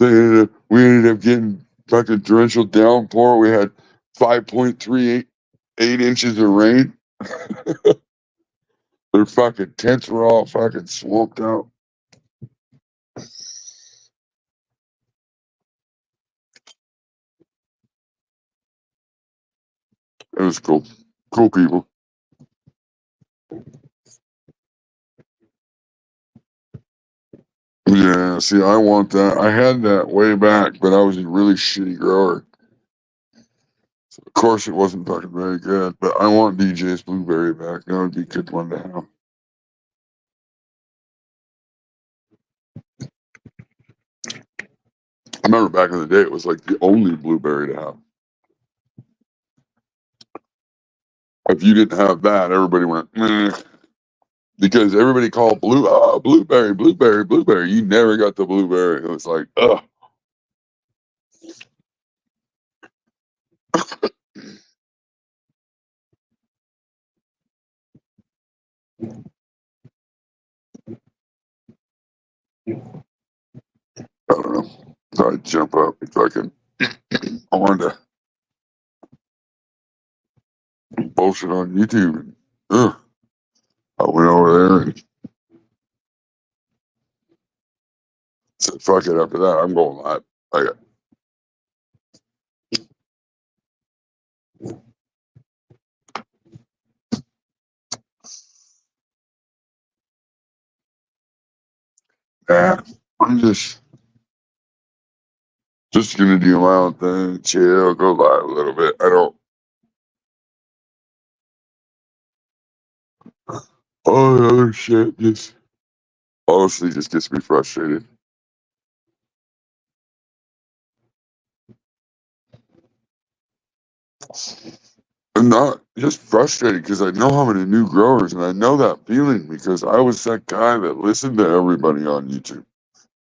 ended up getting fucking torrential downpour. We had 5.38 inches of rain. Their fucking tents were all fucking swamped out. It was cool. Cool people. Yeah, see, I want that. I had that way back, but I was a really shitty grower. So of course, it wasn't fucking very good, but I want DJ's Blueberry back. That would be a good one to have. I remember back in the day, it was like the only blueberry to have. If you didn't have that, everybody went, meh. Because everybody called blueberry, blueberry, blueberry. You never got the blueberry. It was like, ugh. I don't know. So I'd jump up and fucking, I wanted to bullshit on YouTube. And, I went over there and said, fuck it. After that, I'm going live. I'm just gonna do my own thing, chill, go live a little bit. I don't. All the other shit just honestly just gets me frustrated. I'm not just frustrated because I know how many new growers, and I know that feeling because I was that guy that listened to everybody on YouTube.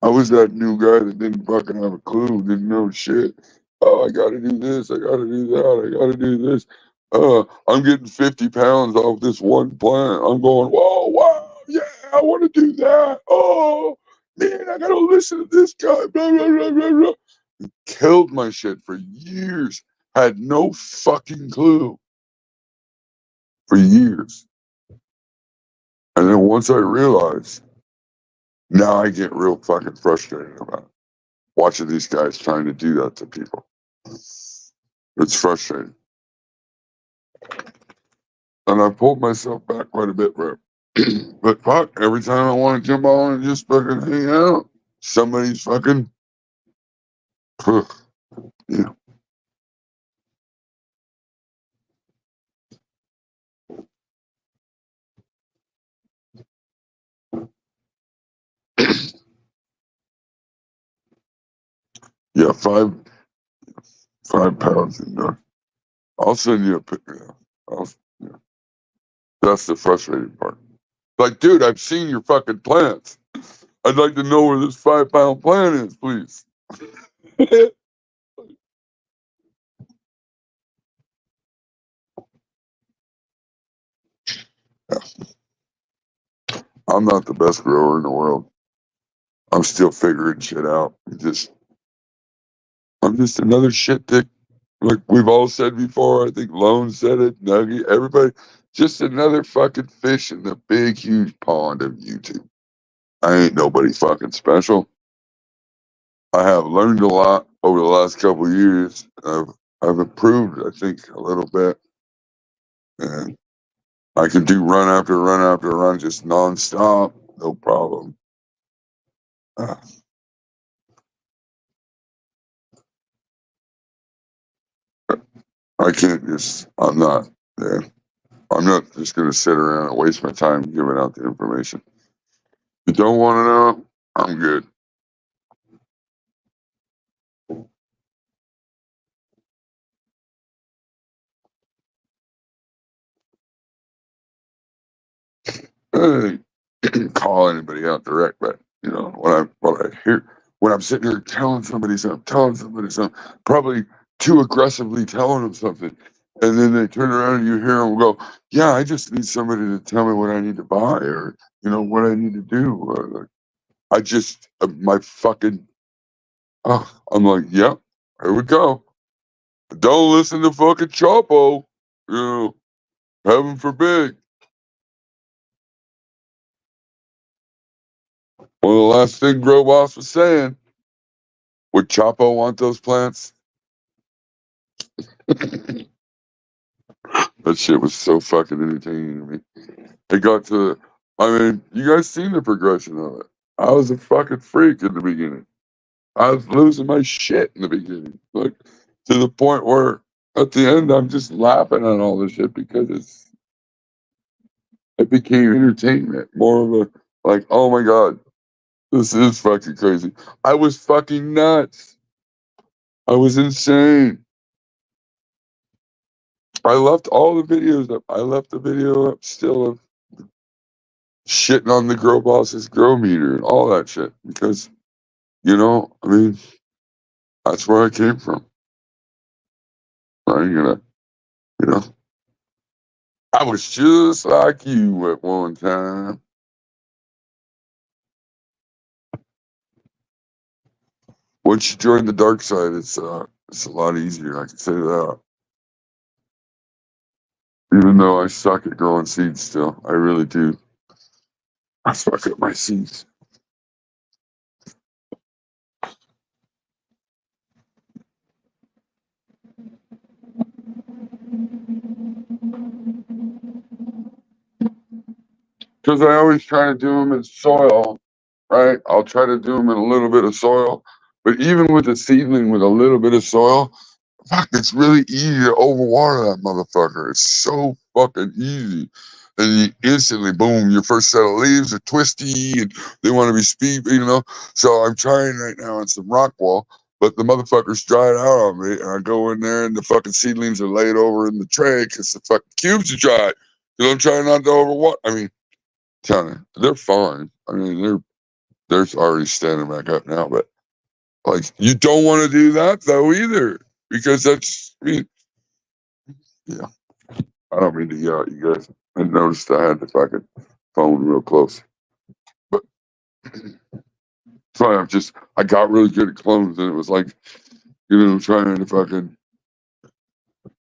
I was that new guy that didn't fucking have a clue, didn't know shit. Oh, I gotta do this, I gotta do that, I gotta do this. I'm getting 50 pounds off this one plant. I'm going, whoa, wow, yeah, I wanna do that. Oh, man, I gotta listen to this guy. Blah, blah, blah, blah, blah. Killed my shit for years. Had no fucking clue for years. And then once I realized, now I get real fucking frustrated about it. Watching these guys trying to do that to people. It's frustrating. And I pulled myself back quite a bit, bro. But fuck, every time I want to jump on and just fucking hang out, somebody's fucking. Yeah. Yeah, 5 pounds. And I'll send you a picture. Yeah. That's the frustrating part. Like, dude, I've seen your fucking plants. I'd like to know where this 5 pound plant is, please. I'm not the best grower in the world. I'm still figuring shit out. I'm just another shit dick. Like we've all said before. I think Lone said it, Nuggy, everybody. Just another fucking fish in the big, huge pond of YouTube. I ain't nobody fucking special. I have learned a lot over the last couple of years. I've improved, I think, a little bit. And I can do run after run after run just nonstop, no problem. Uh, I can't just, yeah, I'm not just going to sit around and waste my time giving out the information. If you don't want to know, I'm good. I didn't call anybody out direct, but you know, when I hear when I'm sitting here telling somebody something, probably too aggressively telling them something, and then they turn around and you hear them go, "Yeah, I just need somebody to tell me what I need to buy or what I need to do." Like, I just my fucking I'm like, "Yep, here we go." Don't listen to fucking Chapo, heaven forbid. One of the last thing Grow Boss was saying. Would Chapo want those plants? That shit was so fucking entertaining to me. It got to, I mean, you guys seen the progression of it. I was a fucking freak in the beginning. I was losing my shit in the beginning. Like, to the point where at the end, I'm just laughing at all this shit because it became entertainment. More of a, like, oh my God, this is fucking crazy. I was fucking nuts. I was insane. I left all the videos up. I left the video up still of shitting on the Grow Boss's grow meter and all that shit because, I mean, that's where I came from. I ain't gonna, you know, I was just like you at one time. Once you join the dark side, it's a lot easier. I can say that. Even though I suck at growing seeds still. I really do. I fuck up my seeds. Because I always try to do them in soil, right? I'll try to do them in a little bit of soil. But even with a seedling with a little bit of soil, fuck, it's really easy to overwater that motherfucker. It's so fucking easy. And you instantly, boom, your first set of leaves are twisty and they want to be speed, you know. So I'm trying right now on some rock wall, but the motherfucker's dried out on me. And I go in there and the fucking seedlings are laid over in the tray because the fucking cubes are dry. You know, I'm trying not to overwater. I mean, telling you, they're fine. I mean, they're already standing back up now, but like, you don't want to do that though either, because that's, I mean, yeah. I don't mean to yell at you guys. I noticed I had the fucking phone real close, but so I got really good at clones, and it was like, you know, trying to fucking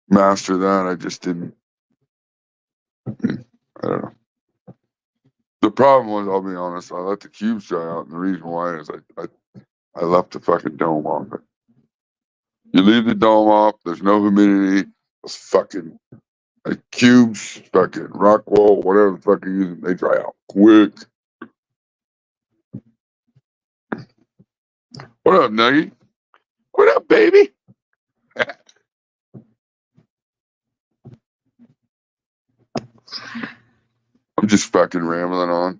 master that. I just didn't. I don't know. The problem was, I'll be honest, I let the cubes dry out, and the reason why is I left the fucking dome off it. You leave the dome off, there's no humidity. It's fucking cubes, fucking rock wool, whatever the fuck you're using, they dry out quick. What up, Nuggy? What up, baby? I'm just fucking rambling on.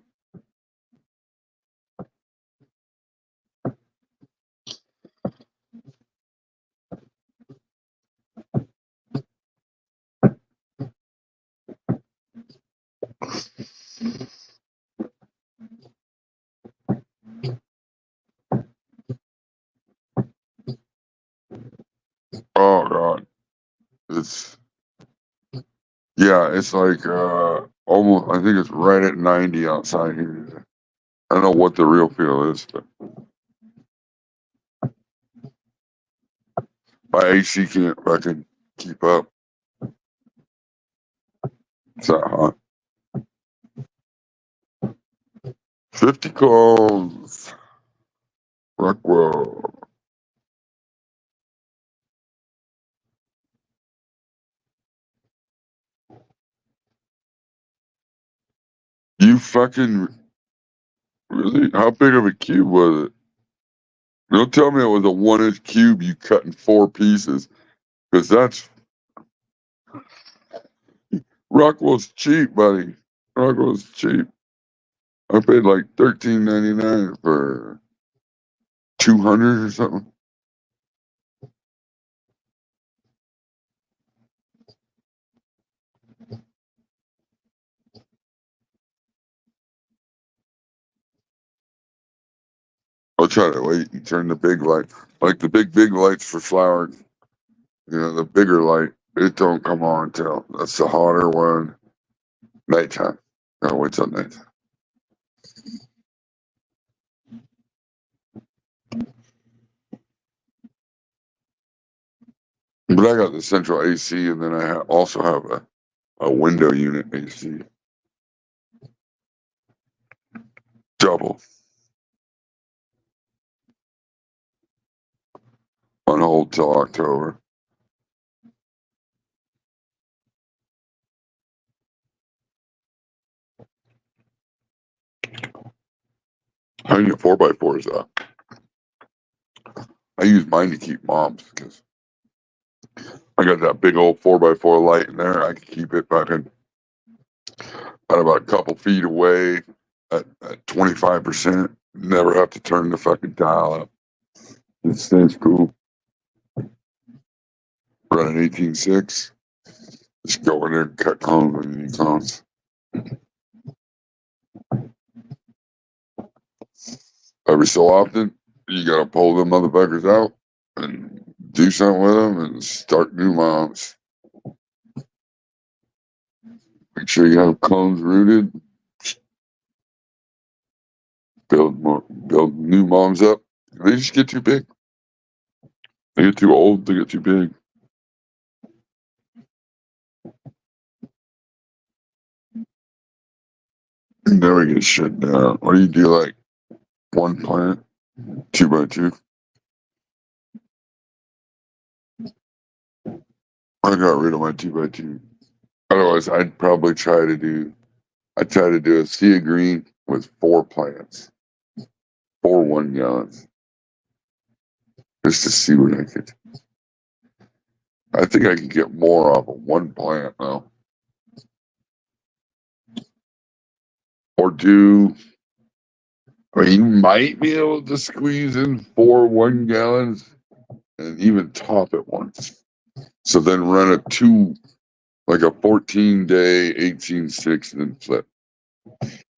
Oh god, it's it's like almost. I think it's right at 90 outside here. I don't know what the real feel is, but my AC can't fucking keep up. It's that hot. 50 calls. Rockwell. You fucking really? How big of a cube was it? Don't tell me it was a 1-inch cube you cut in 4 pieces, because that's Rockwell's cheap, buddy. Rockwell's cheap. I paid like $13.99 for 200 or something. I'll try to wait and turn the big light, like the big lights for flowers. You know, the bigger light, it don't come on until that's the hotter one. Nighttime. Gotta wait till nighttime. But I got the central AC, and then I also have a window unit AC. Double on hold till October. How do you get 4x4s out? I use mine to keep moms because I got that big old 4x4 light in there. I can keep it fucking at about a couple feet away at 25%. Never have to turn the fucking dial up. It stays cool. Running 18.6. Just go in there and cut cones when you need cones. Every so often, you gotta pull them motherfuckers out and do something with them and start new moms. Make sure you have cones rooted. Build new moms up. They just get too big. They get too old. They get too big. Never get shit down. What do you do? Like one plant, 2x2? I got rid of my 2x2. Otherwise, I'd probably try to do. I try to do a sea of green with 4 plants, 4 1 gallons, just to see what I could. I think I could get more off of 1 plant though, or do. I mean, you might be able to squeeze in 4 1 gallons and even top it once. So then run a 2, like a 14-day, 18/6, and then flip.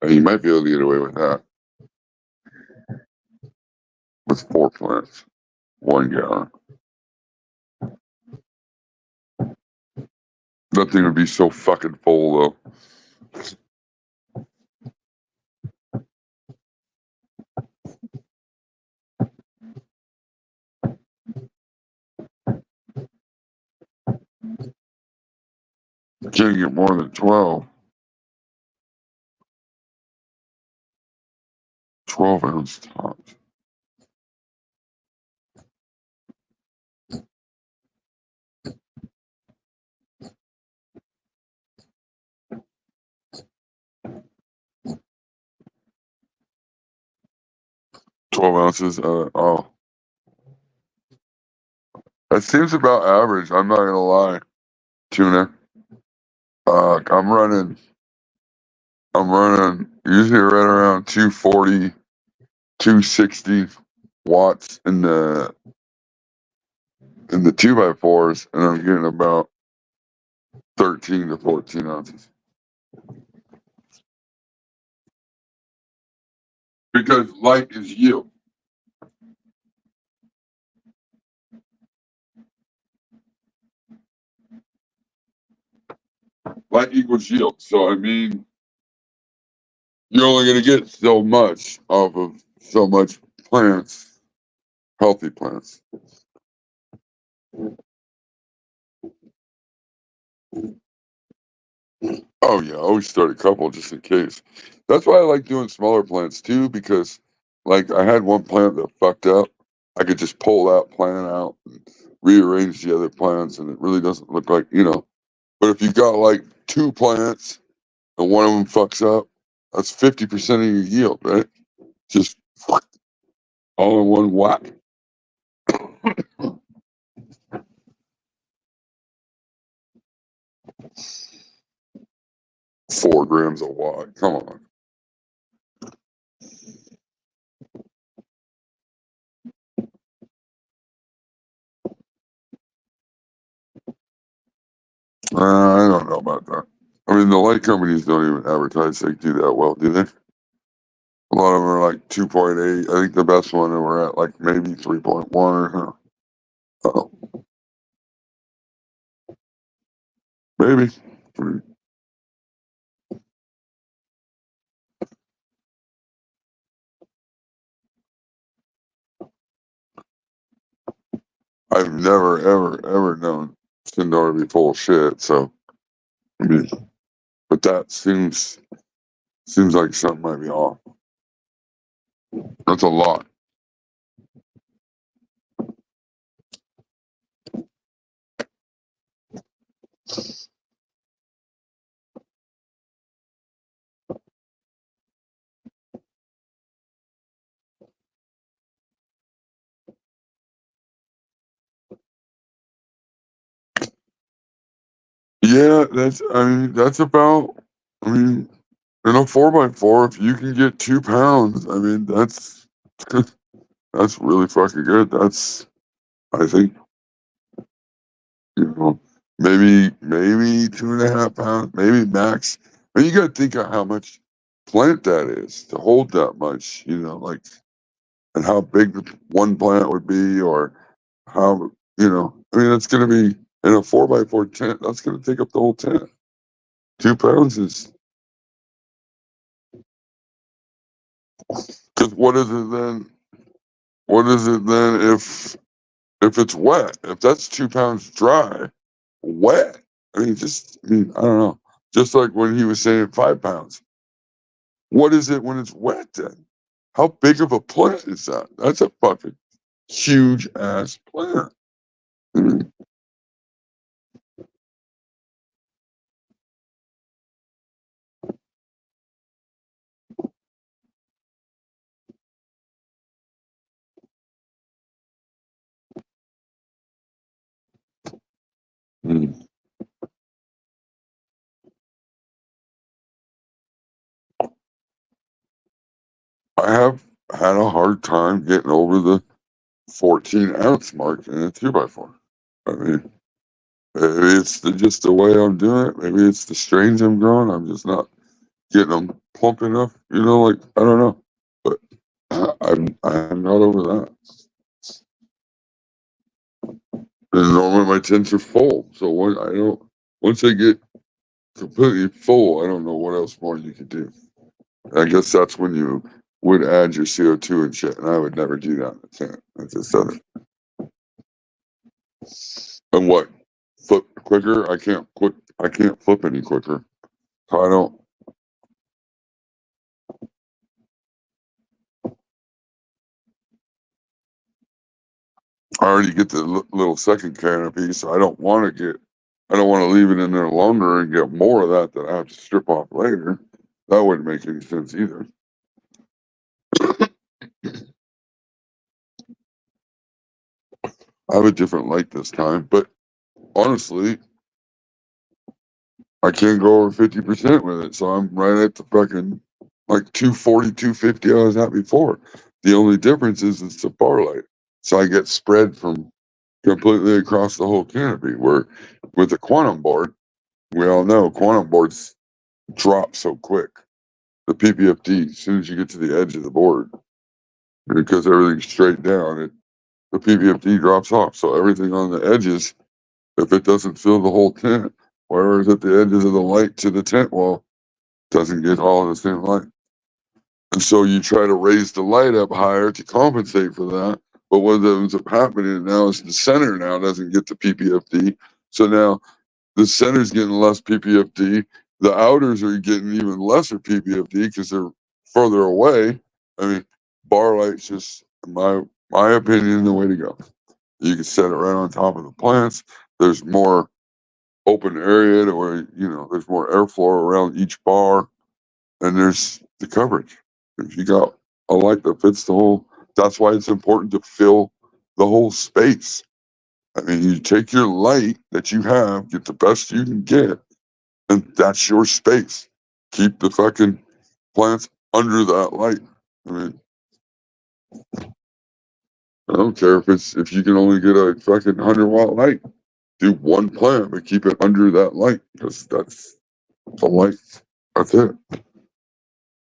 And you might be able to get away with that with 4 plants, 1 gallon. That thing would be so fucking full though. Can't get more than 12. 12-ounce tops. $12 ounces. Oh, that seems about average. I'm not gonna lie. Tuna. I'm running. I'm running usually right around 240, 260 watts in the 2x4s, and I'm getting about 13 to 14 ounces. Because light is yield. Light equals yield. So I mean, you're only going to get so much off of so much plants, healthy plants. Oh yeah, always start a couple just in case. That's why I like doing smaller plants too, because like I had one plant that fucked up. I could just pull that plant out and rearrange the other plants, and it really doesn't look like, you know. But if you got like 2 plants and one of them fucks up, that's 50% of your yield, right? Just all in one whack. 4 grams a watt. Come on. I don't know about that. I mean, the light companies don't even advertise they do that well, do they? A lot of them are like 2.8. I think the best one that we're at like maybe 3.1 or maybe. I've never, ever, ever known Sindor to be full of shit. So, I mean, but that seems like something might be off. That's a lot. Yeah, that's. I mean, that's about. I mean, in a 4x4, if you can get 2 pounds, I mean, that's that's really fucking good. That's, I think, you know, maybe 2.5 pounds, maybe max. And you got to think of how much plant that is to hold that much. You know, like, and how big the one plant would be, or how, you know. I mean, it's going to be in a 4x4 tent. That's going to take up the whole tent. 2 pounds is. Because what is it then? What is it then if it's wet? If that's 2 pounds dry, wet. I mean, I don't know. Just like when he was saying 5 pounds. What is it when it's wet then? How big of a plant is that? That's a fucking huge ass plant. Mm. Mm. I have had a hard time getting over the 14-ounce mark in a 2x4. I mean, maybe it's just the way I'm doing it. Maybe it's the strains I'm growing. I'm just not getting them plump enough. Like I don't know, but I'm not over that. And normally my tents are full, so once they get completely full, I don't know what else more you could do. I guess that's when you would add your CO2 and shit, and I would never do that. I can't. I just said it. And what? Flip quicker? I can't quit. I can't flip any quicker. So I don't. I already get the little second canopy, so I don't want to get. I don't want to leave it in there longer and get more of that I have to strip off later. That wouldn't make any sense either. I have a different light this time, but honestly, I can't go over 50% with it, so I'm right at the fucking like 240, 250 I was at before. The only difference is it's a bar light, so I get spread from completely across the whole canopy. Where with the quantum board, we all know quantum boards drop so quick. The PPFD, as soon as you get to the edge of the board, because everything's straight down, the PPFD drops off. So everything on the edges, if it doesn't fill the whole tent, wherever's at the edges of the light to the tent wall, doesn't get all the same light. And so you try to raise the light up higher to compensate for that. But what ends up happening now is the center now doesn't get the PPFD. So now the center's getting less PPFD. The outers are getting even lesser PPFD because they're further away. I mean, bar light's just my opinion the way to go. You can set it right on top of the plants. There's more open area to where there's more airflow around each bar, and there's the coverage. If you got a light that fits the whole, that's why it's important to fill the whole space. I mean, you take your light that you have, get the best you can get, and that's your space. Keep the fucking plants under that light. I mean, I don't care if you can only get a fucking 100-watt light. Do one plant, but keep it under that light because that's the light. That's it.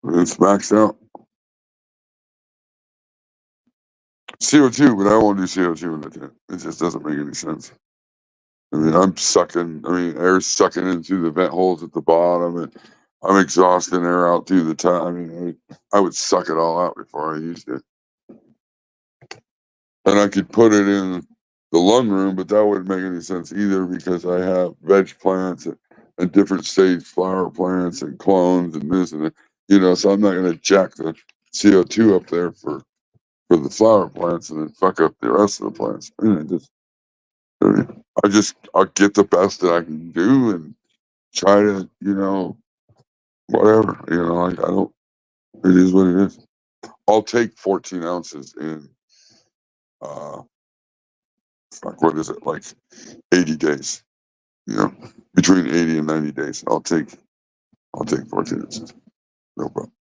It's maxed out. CO2, but I won't do CO2 in the tent. It just doesn't make any sense. I mean, air's sucking in through the vent holes at the bottom, and I'm exhausting air out through the top. I mean, I would suck it all out before I used it. And I could put it in the lung room, but that wouldn't make any sense either because I have veg plants and different stage flower plants and clones and this and that, so I'm not going to jack the CO2 up there for the flower plants and then fuck up the rest of the plants. I'll get the best that I can do and try to, whatever, like I don't, it is what it is. I'll take 14 ounces in, uh, fuck, what is it, like 80 days, between 80 and 90 days. I'll take 14 ounces. No problem.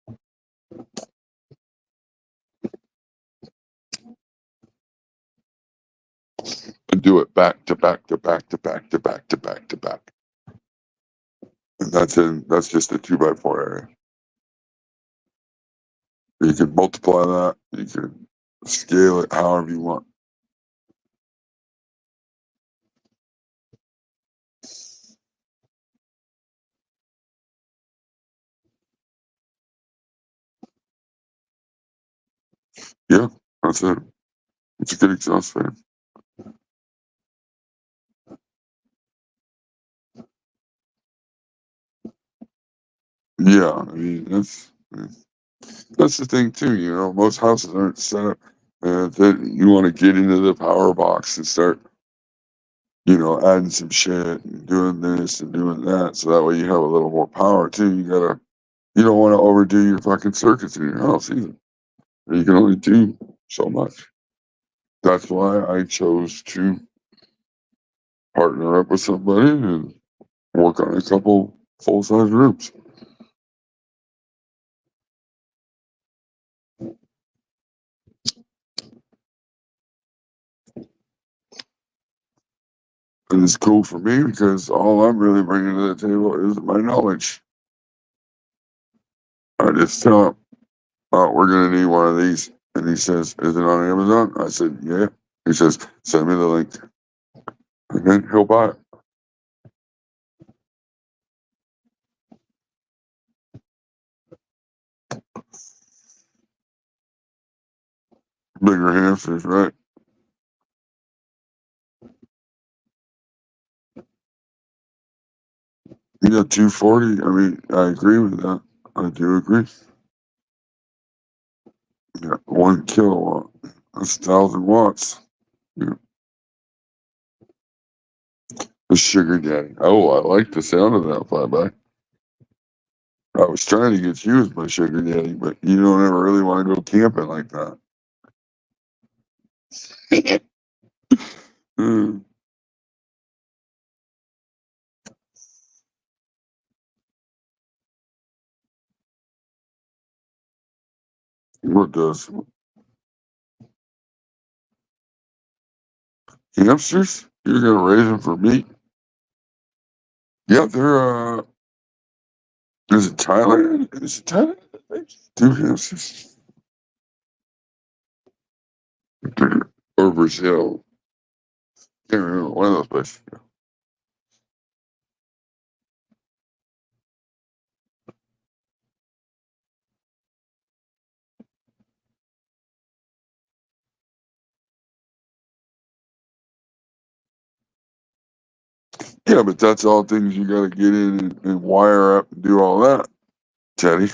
And do it back to back to back to back to back to back to back. And that's just a 2x4 area. You can multiply that. You can scale it however you want. Yeah, that's it. It's a good exhaust fan. Yeah, I mean, That's the thing too, you know, most houses aren't set up that you want to get into the power box and start, you know, adding some shit and doing this and doing that. So that way you have a little more power too. You don't want to overdo your fucking circuits in your house either. You can only do so much. That's why I chose to partner up with somebody and work on a couple full size rooms. And it's cool for me because all I'm really bringing to the table is my knowledge. I just tell him, oh, we're going to need one of these. And he says, is it on Amazon? I said, yeah. He says, send me the link. And then he'll buy it. Bigger hamsters, right? Yeah, 240. I mean, I agree with that. I do agree. Yeah, 1 kilowatt. That's 1,000 watts. Yeah. The sugar daddy. Oh, I like the sound of that flyby. I was trying to get you as my sugar daddy, but you don't ever really want to go camping like that. Hmm. What does? Hamsters? You're gonna raise them for meat? Yeah, they're is it Thailand? Is it Thailand? They do hamsters. Or Brazil. Can't remember one of those places. Yeah, but that's all things you gotta get in and wire up and do all that, Teddy.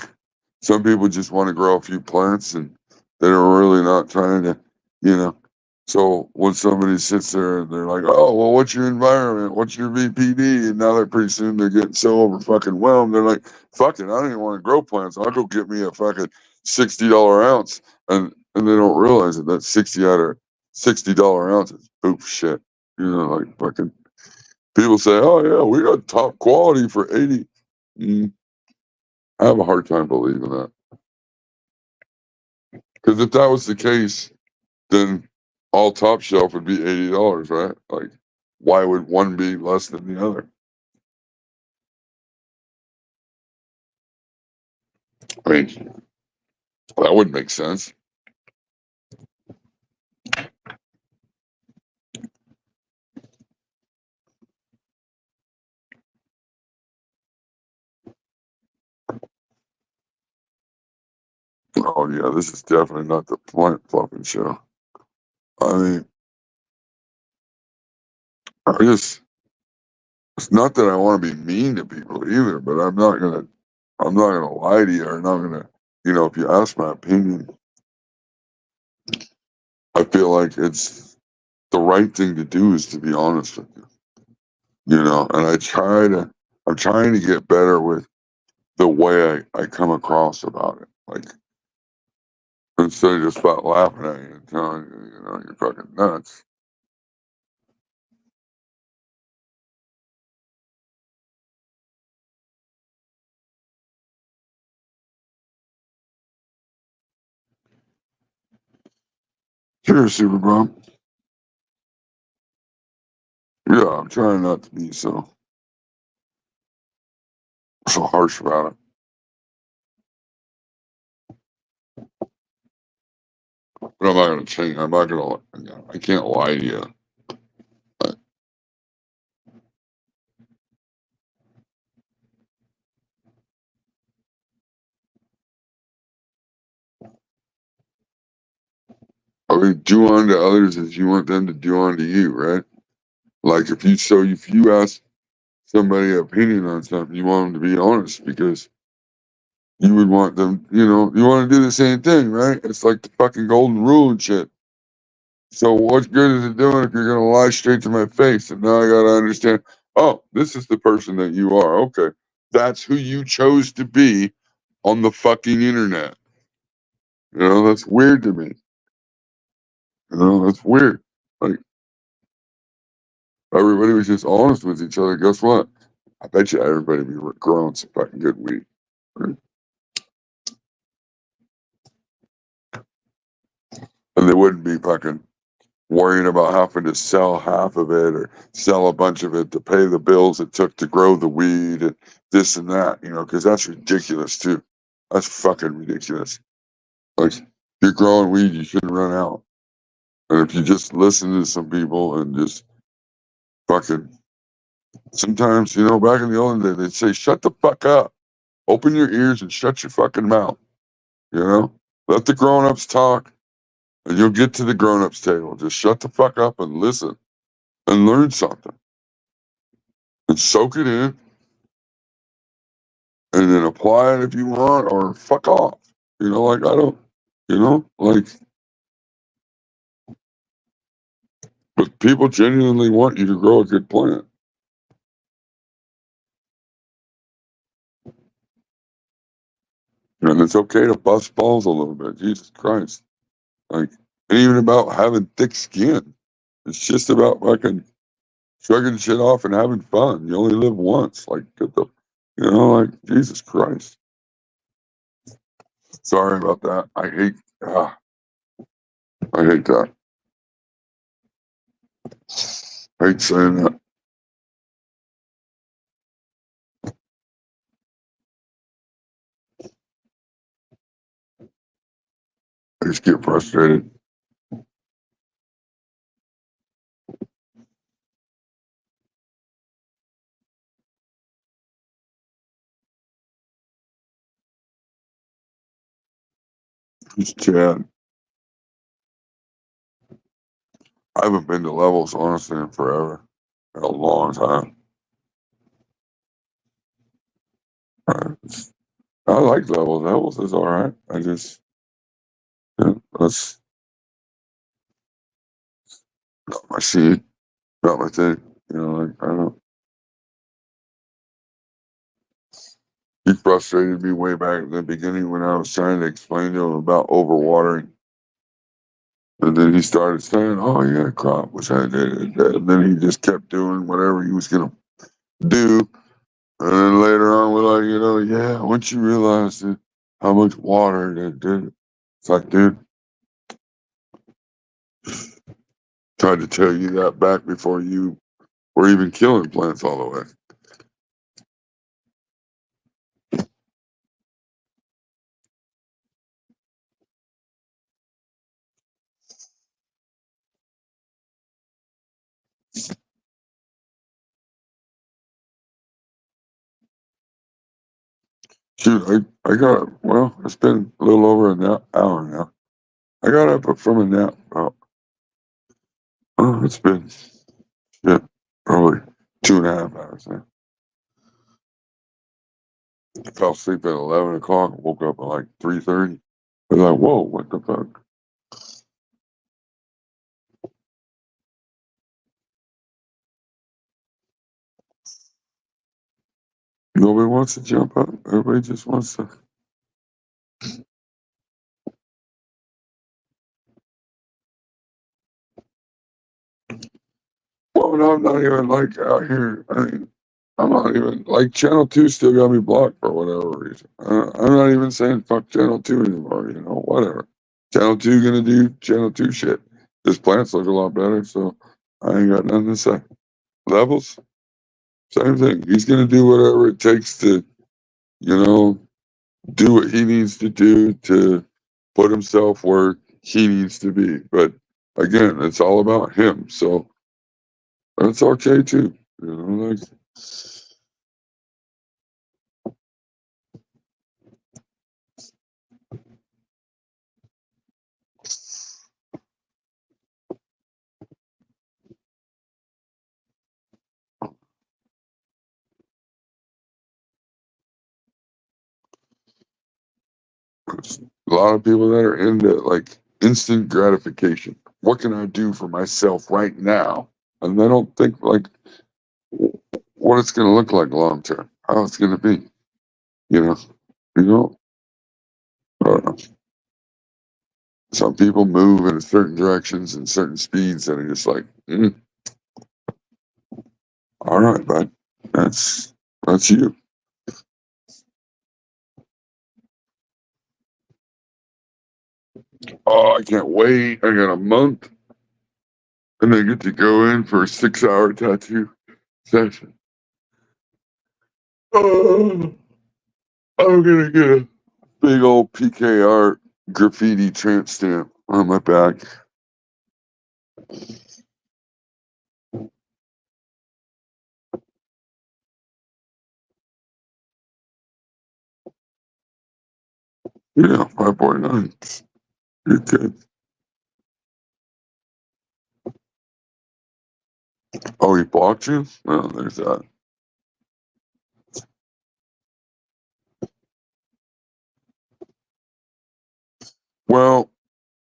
Some people just want to grow a few plants and they're really not trying to, you know. So when somebody sits there and they're like, "Oh, well, what's your environment? What's your VPD?" And now they're pretty soon they're getting so over fucking whelmed. They're like, "Fuck it, I don't even want to grow plants. I'll go get me a fucking $60 ounce." And they don't realize that that's 60 out of $60 ounces. Oof, shit. You know, like fucking people say, "Oh yeah, we got top quality for 80." Mm, I have a hard time believing that. Because if that was the case, then all top shelf would be $80, right? Like, why would one be less than the other? I mean, that wouldn't make sense. Oh yeah, this is definitely not the plant fluffing show. I mean, I just it's not that I want to be mean to people either, but I'm not gonna lie to you or not gonna if you ask my opinion, I feel like it's the right thing to do is to be honest with you. And I'm trying to get better with the way I come across about it. Like instead of just about laughing at you and telling you, you're fucking nuts. Sure, Super Bob. Yeah, I'm trying not to be so harsh about it. But I'm not gonna change. I'm not gonna. I can't lie to you. I, I mean, do unto others as you want them to do unto you, right? Like if you ask somebody an opinion on something, you want them to be honest because you would want them, you want to do the same thing, right? It's like the fucking golden rule and shit. So what good is it doing if you're gonna lie straight to my face? And now I gotta understand, oh, this is the person that you are. Okay. That's who you chose to be on the fucking internet. That's weird to me. That's weird. Like everybody was just honest with each other. Guess what? I bet you everybody be growing some fucking good weed. Right? And they wouldn't be fucking worrying about having to sell half of it or sell a bunch of it to pay the bills it took to grow the weed and this and that, because that's ridiculous too. That's fucking ridiculous. Like, if you're growing weed, you shouldn't run out. And if you just listen to some people and just fucking, sometimes, back in the old days, they'd say, shut the fuck up. Open your ears and shut your fucking mouth. You know, let the grown ups talk and you'll get to the grown ups table. Just shut the fuck up and listen and learn something and soak it in and then apply it if you want or fuck off. Like I don't, like, but people genuinely want you to grow a good plant. And it's okay to bust balls a little bit. Jesus Christ. Like, it ain't even about having thick skin. It's just about fucking shrugging shit off and having fun. You only live once. Like, like, Jesus Christ. Sorry about that. I hate that. I hate saying that. I just get frustrated. It's Chad. I haven't been to levels, honestly, in forever. In a long time. I like levels. Levels is all right. I just, that's not my scene, not my thing. Like, I don't. He frustrated me way back in the beginning when I was trying to explain to him about overwatering. And then he started saying, oh, yeah, crop, which I did. And then he just kept doing whatever he was going to do. And then later on, we're like, yeah, once you realize how much water that did, it's like, dude, tried to tell you that back before you were even killing plants all the way. Shoot, I got, well, it's been a little over an hour now. I got up from a nap about, it's been, yeah, probably 2.5 hours now. I fell asleep at 11 o'clock and woke up at like 3:30. I was like, whoa, what the fuck? Nobody wants to jump up. Everybody just wants to. Well, I'm not even like out here. I mean, I'm not even like Channel 2 still got me blocked for whatever reason. I'm not even saying fuck Channel 2 anymore, whatever. Channel 2 gonna do Channel 2 shit. This plants look a lot better, so I ain't got nothing to say. Levels, same thing. He's gonna do whatever it takes to, you know, do what he needs to do to put himself where he needs to be. But again, it's all about him. So that's okay too. Like, There's a lot of people that are into like instant gratification. What can I do for myself right now? And they don't think like what it's going to look like long term, how it's going to be. You know, you know. I don't know. Some people move in certain directions and certain speeds, and are just like, all right, bud, that's you. Oh, I can't wait. I got a month, and I get to go in for a 6 hour tattoo session. Oh, I'm gonna get a big old PKR graffiti tramp stamp on my back. Yeah, 5.9. You're good. Oh, he blocked you? Well, there's that. Well,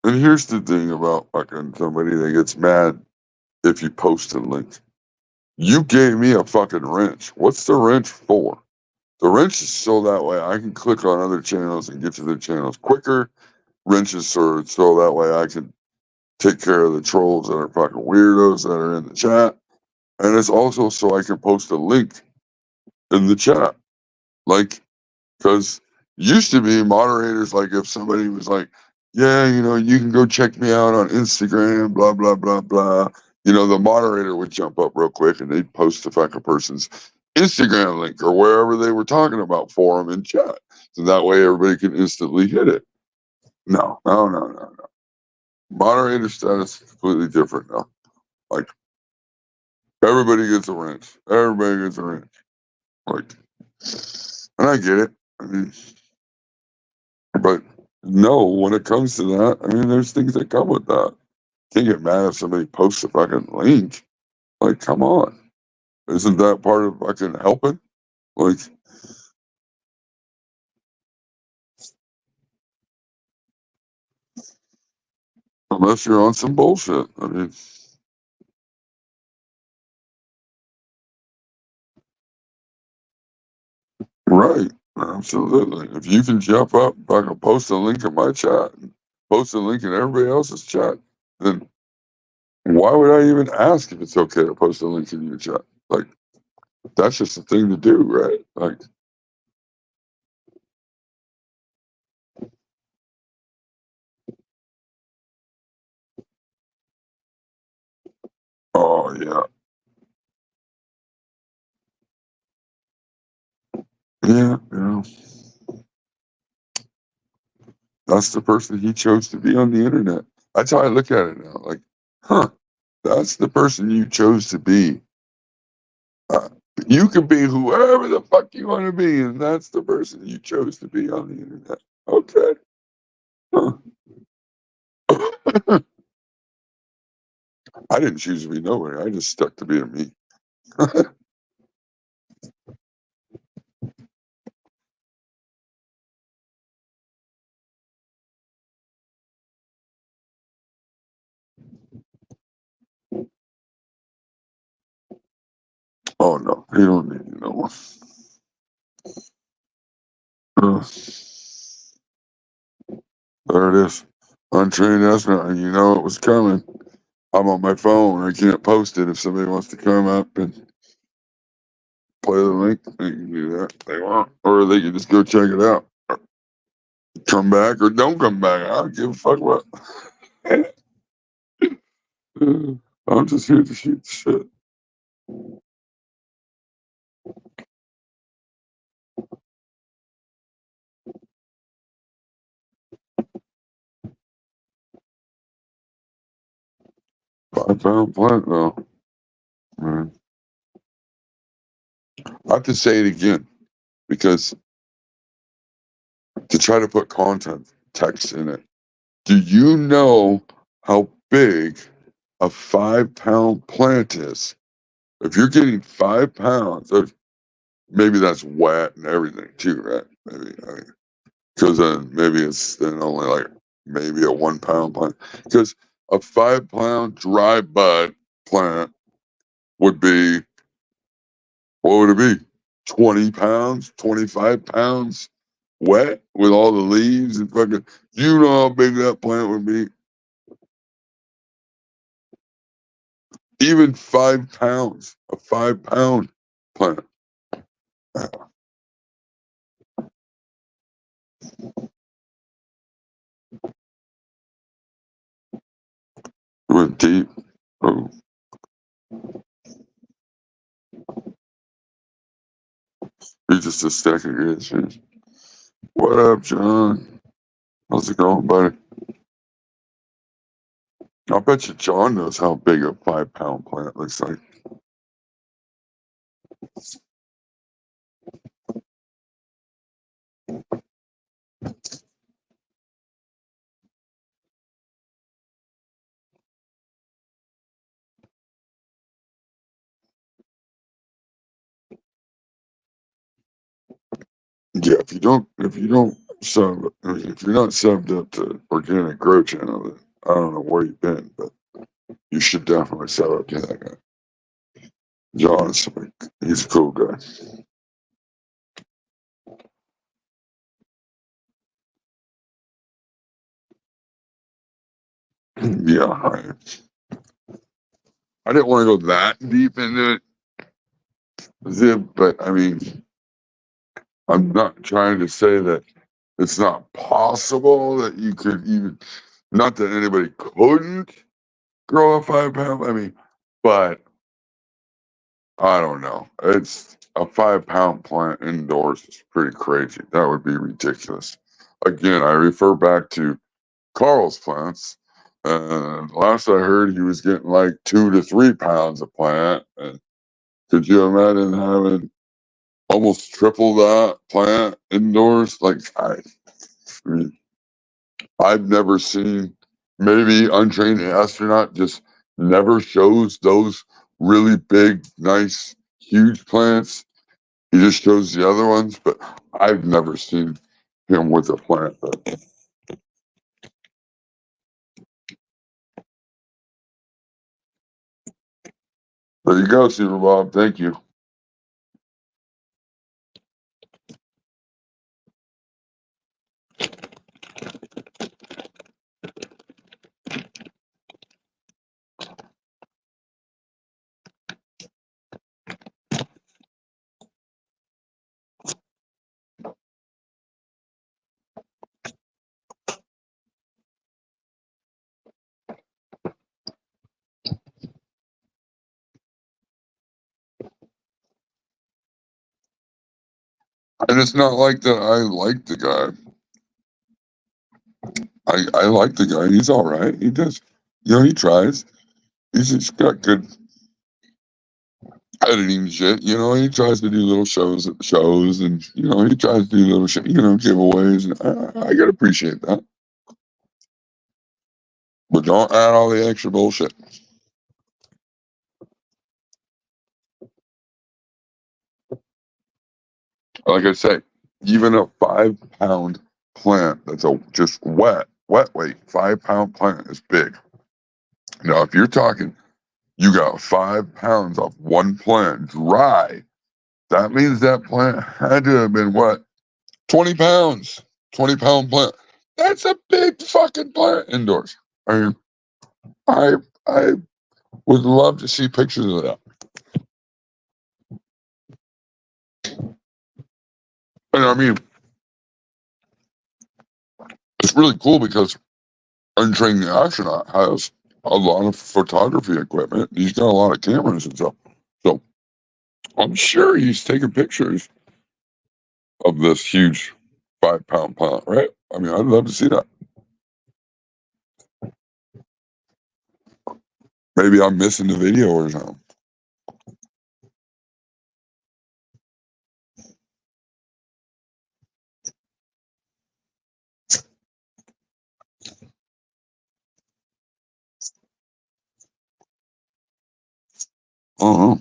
and here's the thing about fucking somebody that gets mad if you post a link. You gave me a fucking wrench. What's the wrench for? The wrench is so that way I can click on other channels and get to their channels quicker. Wrenches are so that way I can take care of the trolls that are fucking weirdos that are in the chat. And it's also so I can post a link in the chat. Like, because used to be moderators, like if somebody was like, yeah, you can go check me out on Instagram, blah, blah, blah, blah. The moderator would jump up real quick and they'd post the fucking person's Instagram link or wherever they were talking about for them in chat. So that way everybody can instantly hit it. No, no, no, no, no. Moderator status is completely different now. Like, everybody gets a wrench. Everybody gets a wrench. Like, and I get it. I mean, but no, when it comes to that, I mean, there's things that come with that. Can't get mad if somebody posts a fucking link. Like, come on. Isn't that part of fucking helping? Like, unless you're on some bullshit. I mean, right. Absolutely. If you can jump up, I can post a link in my chat, post a link in everybody else's chat, then why would I even ask if it's okay to post a link in your chat? Like, that's just a thing to do, right? Like, oh, yeah. Yeah, that's the person he chose to be on the internet. That's how I look at it now. Like, huh, that's the person you chose to be. Uh, you can be whoever the fuck you want to be, and that's the person you chose to be on the internet. Okay. Huh. I didn't choose to be nobody. I just stuck to being me. 'Oh no, you don't need no one. Uh, there it is. Untrained astronaut, and you know it was coming. I'm on my phone. I can't post it. If somebody wants to come up and play the link, they can do that if they want, or they can just go check it out. Come back or don't come back. I don't give a fuck what. I'm just here to shoot the shit. £5 plant though. Man. I have to say it again because to try to put content text in it. Do you know how big a £5 plant is? If you're getting £5 of, maybe that's wet and everything too, right? Maybe. I mean, Because then maybe it's then only like maybe a 1 pound plant. Because a 5 pound dry bud plant would be, what would it be? 20 pounds, 25 pounds wet with all the leaves and fucking, you know how big that plant would be? Even 5 pounds, a 5 pound plant. Went deep. Oh, he's just a stack of good shit. What up, John? How's it going, buddy? I bet you John knows how big a 5 pound plant looks like. Yeah, if you don't sub, if you're not subbed up to Organic Grow Channel, then I don't know where you've been, but you should definitely sub up to that guy. John is he's a cool guy. Yeah, I didn't want to go that deep into it, but I mean, I'm not trying to say that it's not possible that you could even, not that anybody couldn't grow a 5 pound. I mean, but I don't know. It's a 5 pound plant indoors is pretty crazy. That would be ridiculous. Again, I refer back to Carl's plants. And last I heard, he was getting like 2 to 3 pounds a plant. And could you imagine having almost triple that plant indoors? Like, I mean, I've never seen, maybe Untrained Astronaut just never shows those really big, nice, huge plants. He just shows the other ones, but I've never seen him with a plant. But there you go, Super Bob. Thank you. And it's not like that I like the guy. I like the guy. He's all right. He does, he tries. He's just got good editing shit. He tries to do little shows, and he tries to do little shit, giveaways. And I gotta appreciate that, but don't add all the extra bullshit. Like I say, even a 5 pound plant that's just wet weight, 5 pound plant is big. Now, if you're talking, you got 5 pounds off one plant dry, that means that plant had to have been what? 20 pounds, 20 pound plant. That's a big fucking plant indoors. I mean, I I would love to see pictures of that. And I mean, it's really cool because Untrained Astronaut has a lot of photography equipment. He's got a lot of cameras and stuff. So I'm sure he's taking pictures of this huge 5 pound plant, right? I mean, I'd love to see that. Maybe I'm missing the video or something. Uh-huh.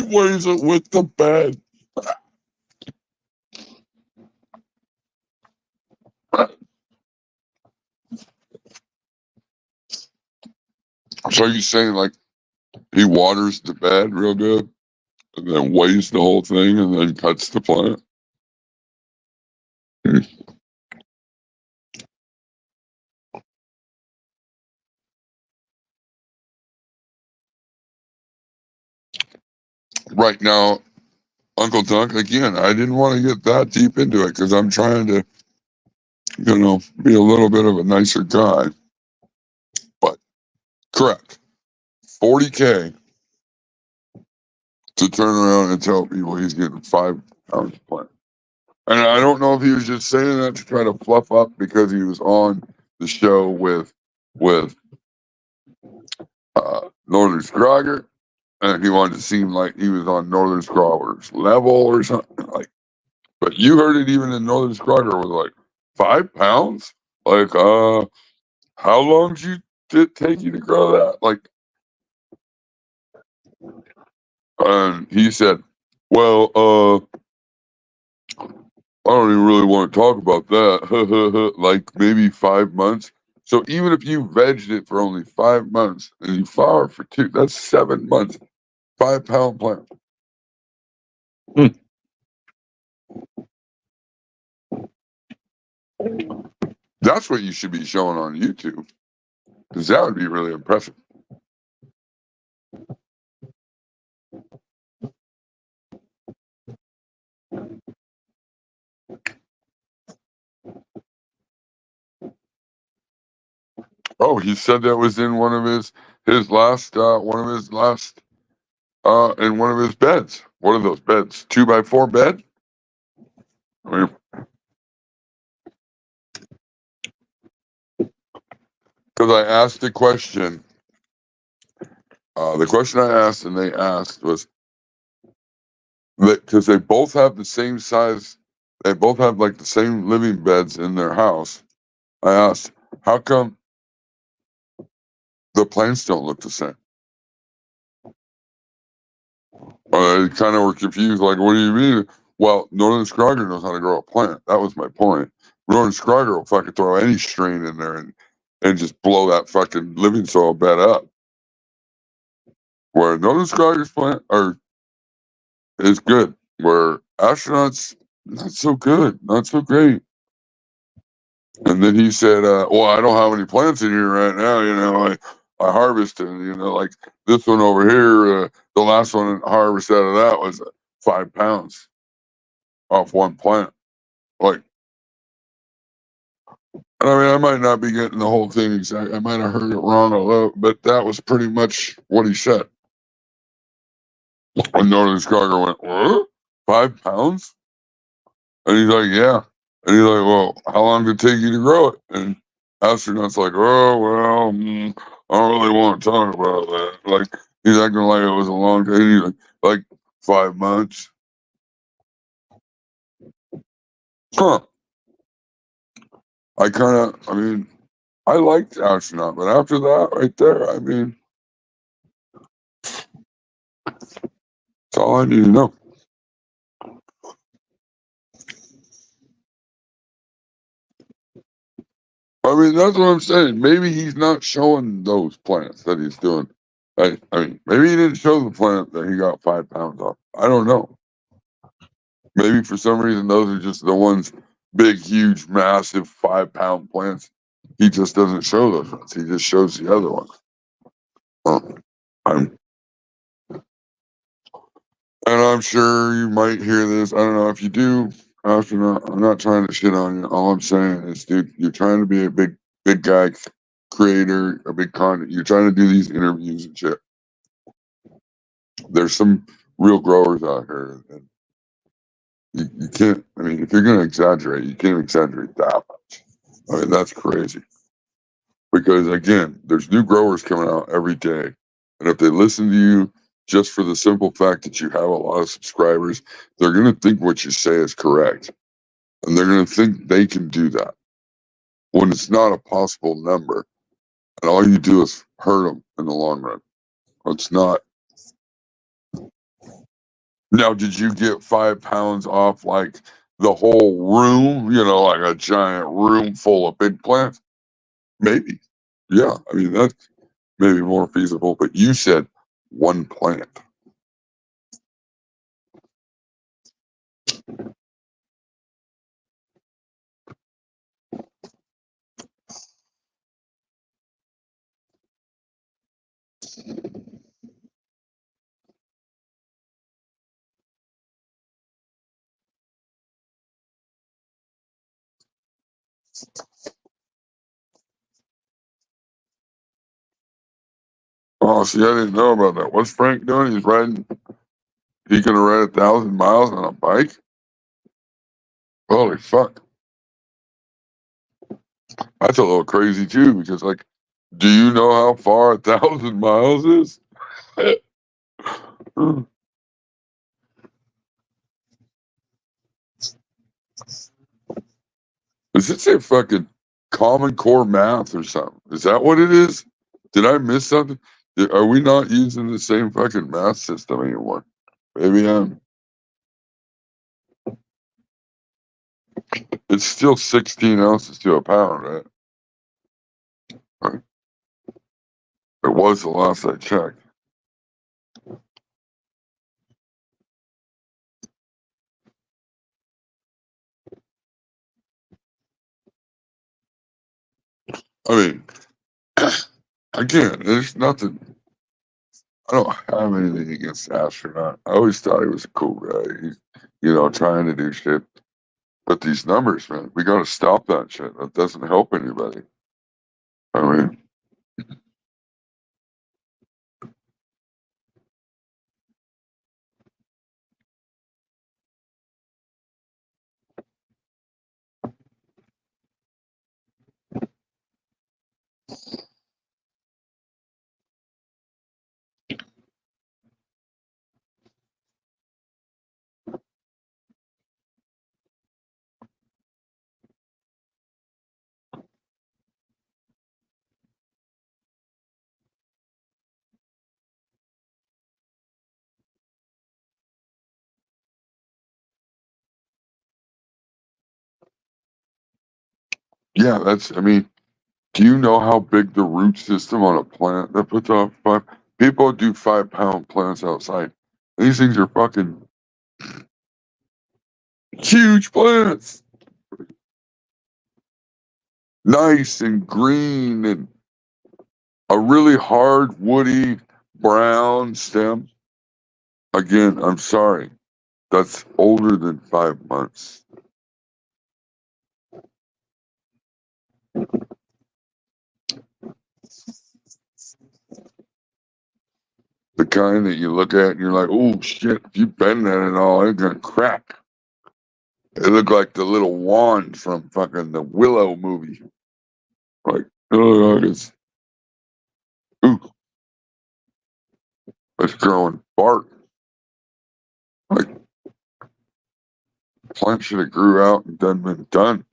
weighs it with the bed. So you saying like he waters the bed real good and then weighs the whole thing and then cuts the plant? Right now, Uncle Dunk, again, I didn't want to get that deep into it because I'm trying to, be a little bit of a nicer guy. But correct. 40K to turn around and tell people he's getting 5 pounds of plant. And I don't know if he was just saying that to try to fluff up because he was on the show with Northern Scrogger, and he wanted to seem like he was on Northern Scrogger's level or something like. But you heard it even in Northern Scrogger was like 5 pounds. Like, how long did it take you to grow that? Like, and he said, "Well, I don't even really want to talk about that. Like maybe 5 months. So even if you vegged it for only 5 months and you flower for 2, that's 7 months. 5 pound plant. That's what you should be showing on YouTube, because that would be really impressive." Oh, he said that was in one of his last in one of his beds. What are those beds? 2x4 bed? I mean, because I asked the question I asked and they asked was that because they both have the same size, they both have like the same living beds in their house. I asked, how come the plants don't look the same? They kind of were confused, like, what do you mean? Well, Northern Scrogger knows how to grow a plant. That was my point. Northern Scrogger will fucking throw any strain in there and just blow that fucking living soil bed up. Where Northern Scrogger's plant is good. Where Astronaut's not so good, not so great. And then he said, well, I don't have any plants in here right now. I harvested, like this one over here, the last one I harvested out of that was 5 pounds off one plant. Like, and I mean, I might not be getting the whole thing exact. I might have heard it wrong a little, but that was pretty much what he said. And Northern Scrogger went, what? 5 pounds? And he's like, yeah. And he's like, well, how long did it take you to grow it? And Astronaut's like, oh, well, I don't really want to talk about that. Like, he's acting like it was a long time. He's like 5 months. Huh. I liked Astronaut, but after that, right there, I mean, that's all I need to know. I mean, that's what I'm saying. Maybe he's not showing those plants that he's doing. I mean, maybe he didn't show the plant that he got 5 pounds off. I don't know. Maybe for some reason those are just the ones, big, huge, massive 5 pound plants. He just doesn't show those ones. He just shows the other ones. I'm, and I'm sure you might hear this. I don't know if you do. Astronaut, I'm not trying to shit on you. All I'm saying is, dude, you're trying to be a big guy creator, a big content. You're trying to do these interviews and shit. There's some real growers out here, and you can't. I mean, if you're going to exaggerate, you can't exaggerate that much. I mean, that's crazy. Because again, there's new growers coming out every day, and if they listen to you just for the simple fact that you have a lot of subscribers, they're going to think what you say is correct, and they're going to think they can do that when it's not a possible number, and all you do is hurt them in the long run. It's not. Now, did you get 5 pounds off like the whole room? You know, like a giant room full of big plants? Maybe. Yeah, I mean that's maybe more feasible. But you said one plant. Oh, see, I didn't know about that. What's Frank doing? He's riding. He gonna ride 1,000 miles on a bike? Holy fuck! That's a little crazy too. Because like, do you know how far 1,000 miles is? Is it say fucking Common Core math or something? Is that what it is? Did I miss something? Are we not using the same fucking math system anymore? Maybe I'm. It's still 16 ounces to a pound, right? Right. It was the last I checked. I mean, again, there's nothing. I don't have anything against the astronaut. I always thought he was a cool guy. He's, trying to do shit. But these numbers, man, we got to stop that shit. That doesn't help anybody. I mean, yeah, I mean, do you know how big the root system on a plant that puts off five? People do 5 pound plants outside. These things are fucking huge plants. Nice and green and a really hard, woody, brown stem. Again, I'm sorry. That's older than 5 months. The kind that you look at and you're like, oh shit, if you bend that at all, it's gonna crack. It looked like the little wand from fucking the Willow movie. Like, oh, ooh, it's growing bark. Like, plant should have grew out and done been done.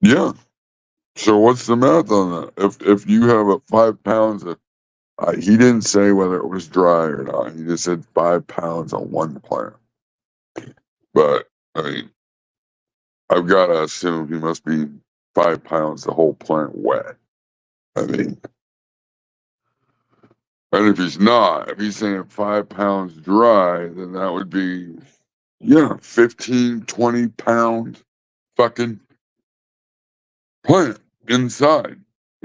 Yeah. So what's the math on that? If you have a 5 pounds of, he didn't say whether it was dry or not. He just said 5 pounds on one plant. But I mean, I've got to assume he must be 5 pounds the whole plant wet. I mean, and if he's not, if he's saying 5 pounds dry, then that would be, yeah, 15, 20 pound fucking plant inside.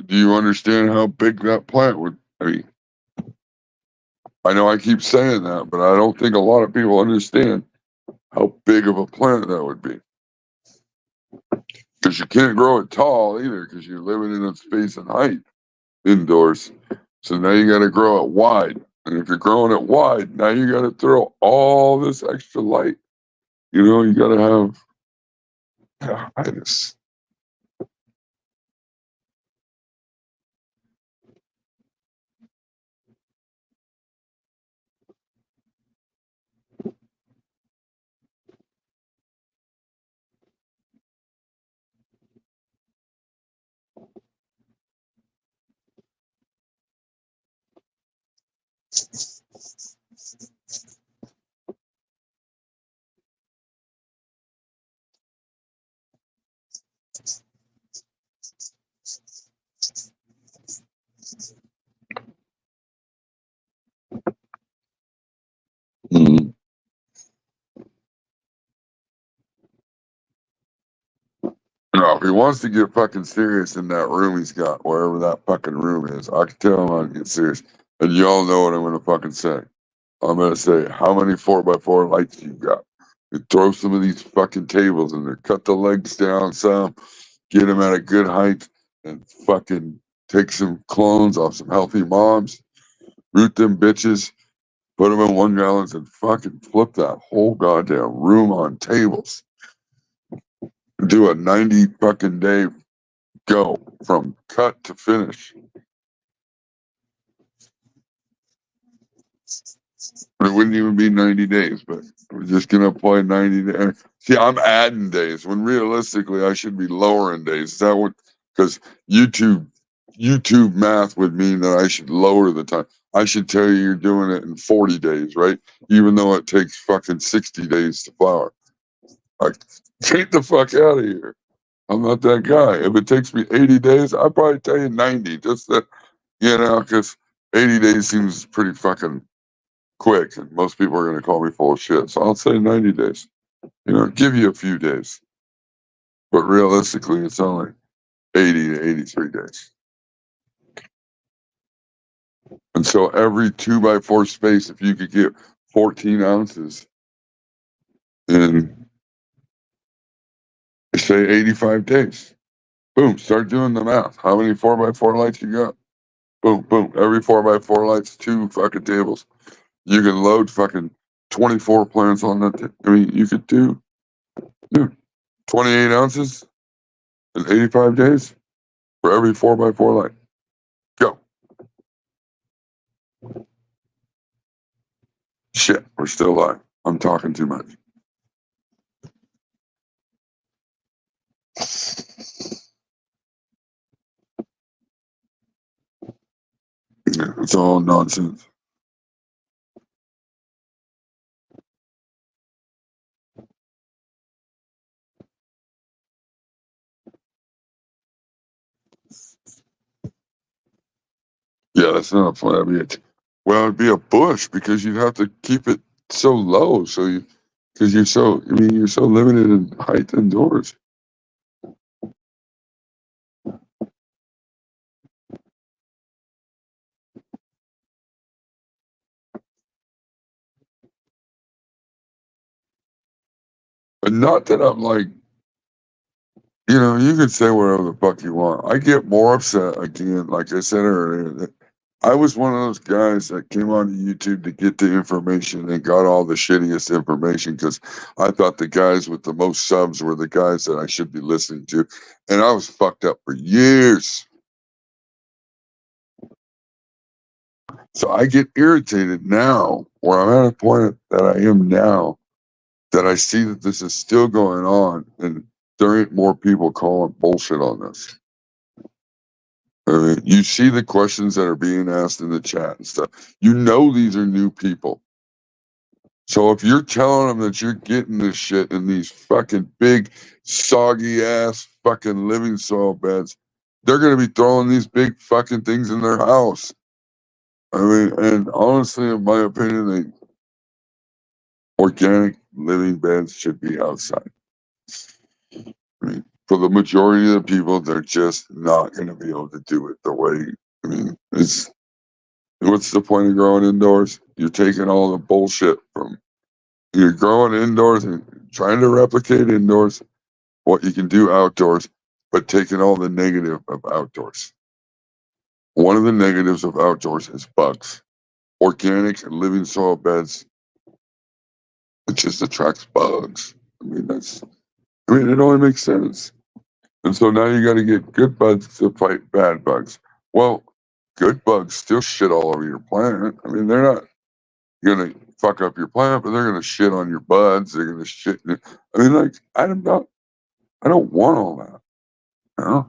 Do you understand how big that plant would? I mean, I know I keep saying that, but I don't think a lot of people understand how big of a plant that would be. Because you can't grow it tall either, because you're limited in space and height indoors. So now you got to grow it wide. And if you're growing it wide, now you got to throw all this extra light. You got to have. Yeah, I just. Mm. No, if he wants to get fucking serious in that room he's got, wherever that fucking room is, I can tell him how to get serious. And y'all know what I'm gonna fucking say. I'm gonna say, how many 4x4 lights you got? You throw some of these fucking tables in there, cut the legs down some, get them at a good height, and fucking take some clones off some healthy moms, root them bitches, put them in 1 gallons, and fucking flip that whole goddamn room on tables. Do a 90 fucking day go from cut to finish. It wouldn't even be 90 days, but we're just gonna apply 90 days. See, I'm adding days when realistically I should be lowering days. Is that what? Because YouTube math would mean that I should lower the time. I should tell you you're doing it in 40 days, right? Even though it takes fucking 60 days to flower. Like, get the fuck out of here. I'm not that guy. If it takes me 80 days, I'd probably tell you 90. Just that, because 80 days seems pretty fucking quick, and most people are going to call me full of shit. So I'll say 90 days. Give you a few days. But realistically, it's only 80 to 83 days. And so every 2x4 space, if you could get 14 ounces in, say, 85 days, boom, start doing the math. How many 4x4 lights you got? Boom, boom. Every 4x4 lights, 2 fucking tables. You can load fucking 24 plants on that. You could do 28 ounces in 85 days for every 4x4 light. Go. Shit, we're still live. I'm talking too much. Yeah, it's all nonsense. Yeah, that's not a plan. Well, it'd be a bush because you'd have to keep it so low. Because you're so limited in height indoors. But not that I'm like, you can say whatever the fuck you want. I get more upset again, like I said earlier, that I was one of those guys that came onto YouTube to get the information and got all the shittiest information because I thought the guys with the most subs were the guys that I should be listening to. And I was fucked up for years. So I get irritated now, where I'm at a point that I am now, that I see that this is still going on and there ain't more people calling bullshit on this. I mean, you see the questions that are being asked in the chat and stuff. These are new people. So if you're telling them that you're getting this shit in these fucking big, soggy ass fucking living soil beds, they're going to be throwing these big fucking things in their house. I mean, and honestly, in my opinion, organic living beds should be outside. I mean, for the majority of the people, they're just not going to be able to do it the way. What's the point of growing indoors? You're taking all the bullshit from. You're growing indoors and trying to replicate indoors what you can do outdoors, but taking all the negative of outdoors. One of the negatives of outdoors is bugs. Organic and living soil beds, it just attracts bugs. It only makes sense. And so now you got to get good bugs to fight bad bugs. Well, good bugs still shit all over your plant. They're not going to fuck up your plant, but they're going to shit on your buds. They're going to shit. I don't want all that.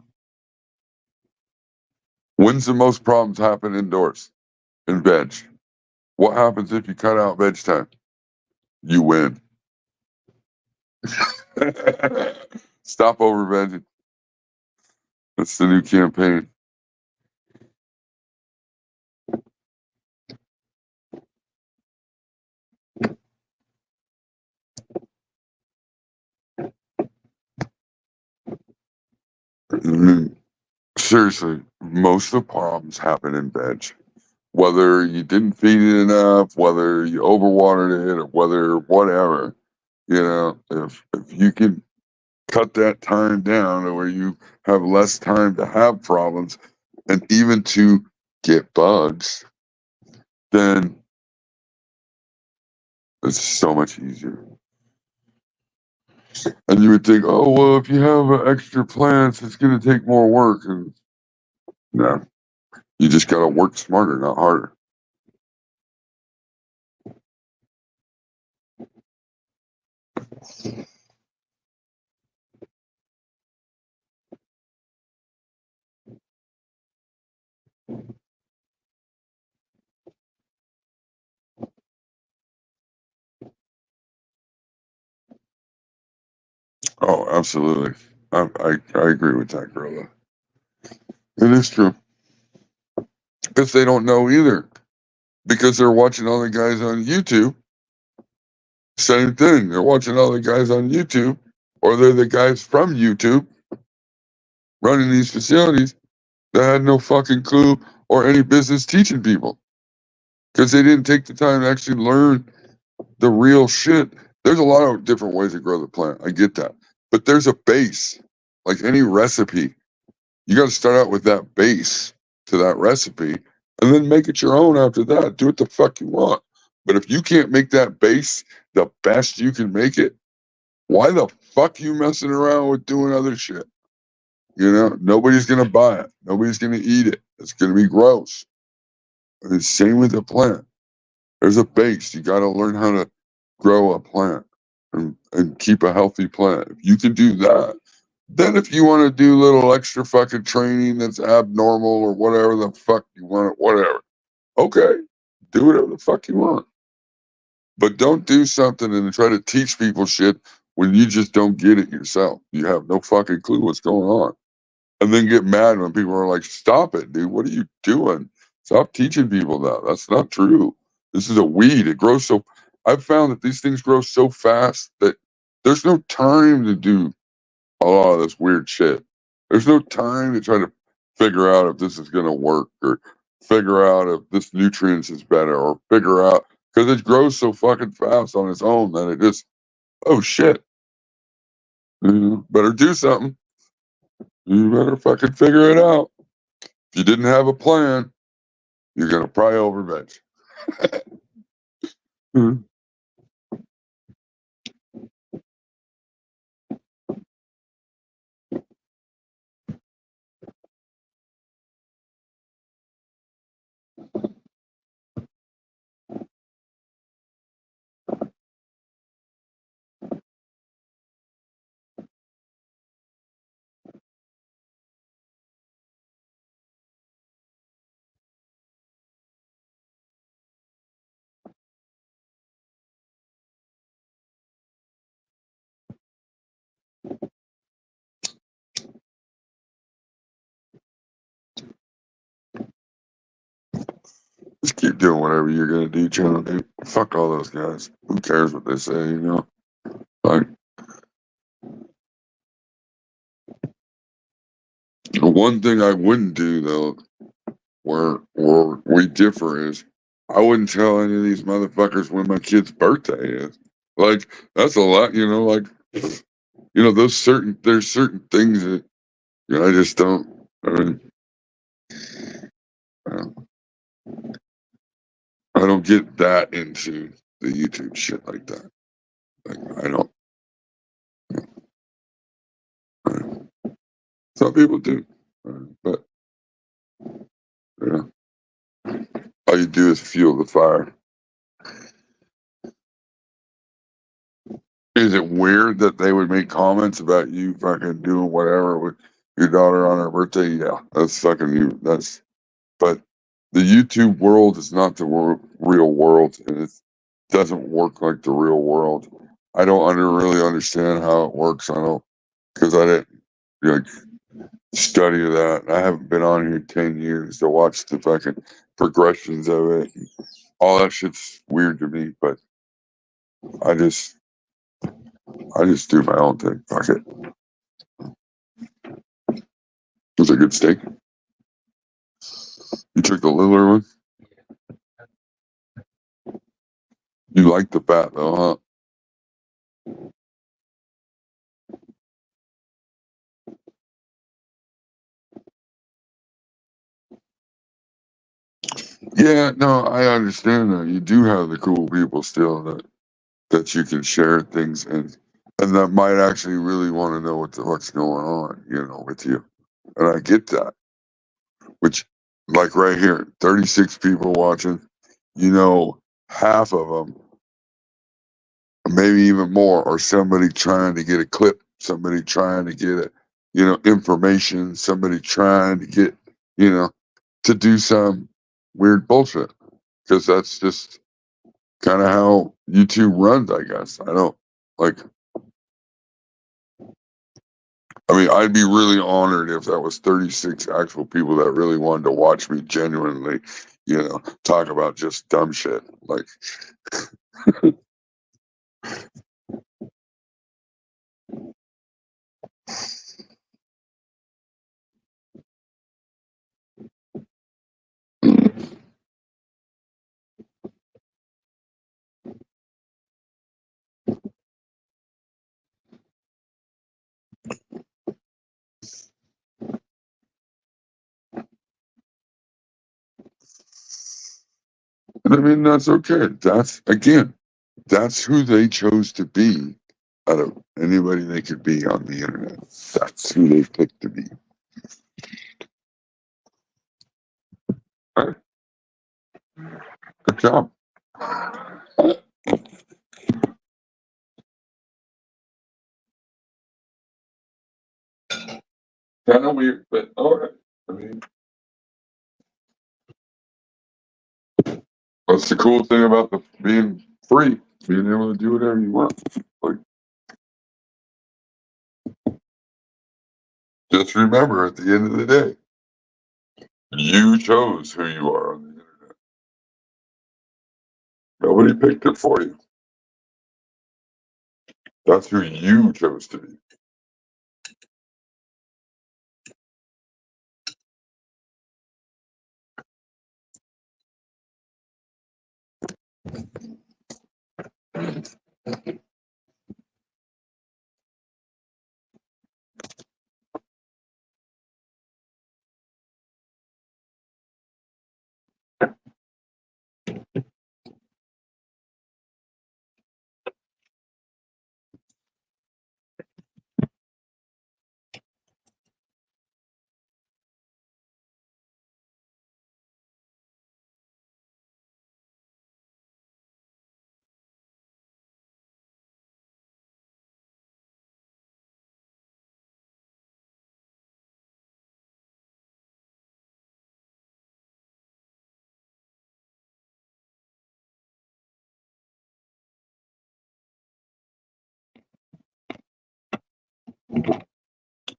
When's the most problems happen indoors? In veg. What happens if you cut out veg time? You win. Stop over vegging. That's the new campaign. I mean, seriously, most of the problems happen in veg. Whether you didn't feed it enough, whether you overwatered it, or whether whatever, if you can cut that time down to where you have less time to have problems and even to get bugs, then it's so much easier. And you would think, oh, well, if you have extra plants, it's going to take more work. And no, you just got to work smarter, not harder. Oh, absolutely. I agree with that, Gorilla. It is true. Because they don't know either. Because they're watching all the guys on YouTube. Same thing. They're watching all the guys on YouTube, or they're the guys from YouTube running these facilities that had no fucking clue or any business teaching people. Because they didn't take the time to actually learn the real shit. There's a lot of different ways to grow the plant. I get that. But there's a base. Like any recipe, you got to start out with that base to that recipe and then make it your own after that. Do what the fuck you want. But if you can't make that base the best you can make it, why the fuck you messing around with doing other shit? Nobody's going to buy it. Nobody's going to eat it. It's going to be gross. And it's same with the plant. There's a base. You got to learn how to grow a plant and keep a healthy plant. If you can do that, then if you want to do little extra fucking training that's abnormal or whatever the fuck you want, whatever. Okay, do whatever the fuck you want. But don't do something and try to teach people shit when you just don't get it yourself. You have no fucking clue what's going on. And then get mad when people are like, stop it, dude. What are you doing? Stop teaching people that. That's not true. This is a weed. It grows so. I've found that these things grow so fast that there's no time to do a lot of this weird shit. There's no time to try to figure out if this is going to work or figure out if this nutrients is better or figure out because it grows so fucking fast on its own that it just, oh shit. Better do something. You better fucking figure it out. If you didn't have a plan, you're going to pry over veg. Just keep doing whatever you're going to do, channel, dude. Fuck all those guys. Who cares what they say, Like, the one thing I wouldn't do, though, where we differ is I wouldn't tell any of these motherfuckers when my kid's birthday is. Like, that's a lot, like, there's certain things that, I just don't, I mean, I don't get that into the YouTube shit like that. Like, I don't. Some people do, but yeah, all you do is fuel the fire. Is it weird that they would make comments about you fucking doing whatever with your daughter on her birthday? Yeah, that's fucking you. But the YouTube world is not the real world, and it doesn't work like the real world. I don't really understand how it works. I don't, because I didn't like study that. I haven't been on here 10 years to watch the fucking progressions of it. All that shit's weird to me, but I just do my own thing. Fuck it. It was a good steak. You took the littler one? You like the fat though, huh? Yeah, no, I understand that. You do have the cool people still that you can share things and that might actually really want to know what the fuck's going on, with you. And I get that. Which, like right here, 36 people watching, half of them, maybe even more, are somebody trying to get a clip, somebody trying to get information, somebody trying to get, to do some weird bullshit. Because that's just kind of how YouTube runs, I guess. I don't like. I mean, I'd be really honored if that was 36 actual people that really wanted to watch me genuinely, talk about just dumb shit. Like, and I mean, that's okay. That's who they chose to be out of anybody they could be on the internet. That's who they picked to be. All right. Good job. Kind of weird, but all right. I mean, that's the cool thing about being free, being able to do whatever you want. Like, just remember, at the end of the day, you chose who you are on the internet. Nobody picked it for you. That's who you chose to be.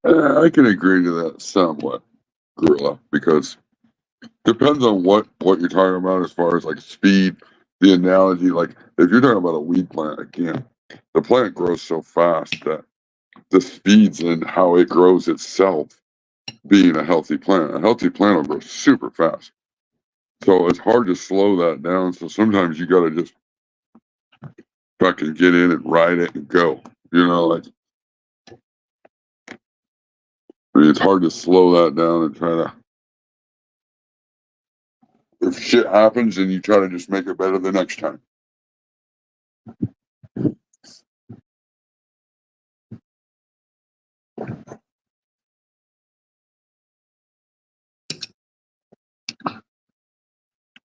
I can agree to that somewhat, Gorilla, because depends on what you're talking about as far as like speed. The analogy, like if you're talking about a weed plant, again, the plant grows so fast that the speeds and how it grows itself, being a healthy plant will grow super fast. So it's hard to slow that down. So sometimes you got to just fucking get in and ride it and go. Like I mean, it's hard to slow that down and try to. If shit happens, then you try to just make it better the next time.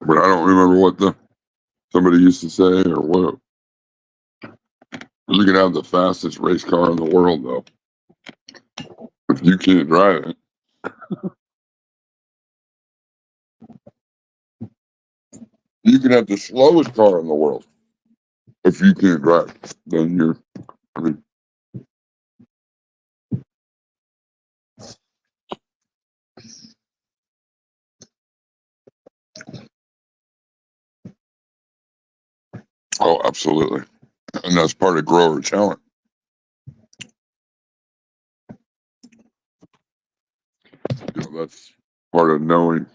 But I don't remember what somebody used to say or what. You can have the fastest race car in the world, though. If you can't drive it, You can have the slowest car in the world. If you can't drive, then you're, I mean, oh, absolutely. And that's part of grower talent. You know, that's part of knowing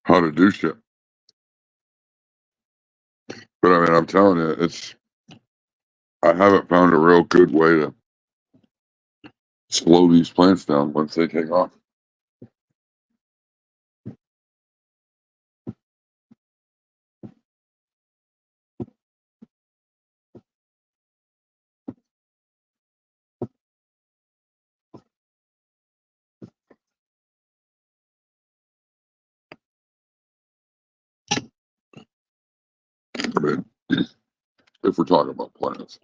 how to do shit. But I mean, I'm telling you, I haven't found a real good way to slow these plants down once they take off. I mean, if we're talking about plants.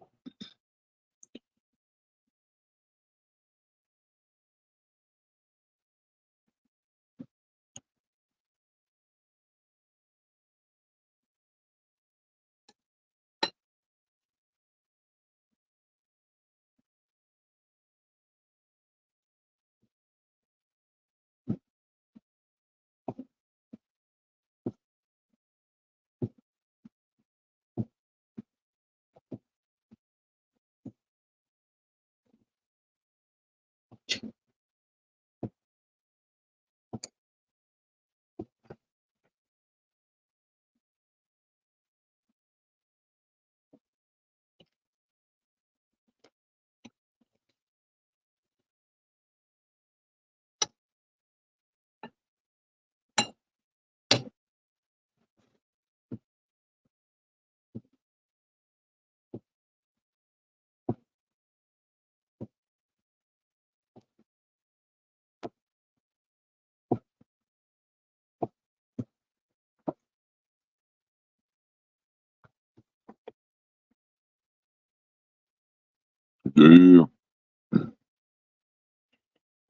Yeah,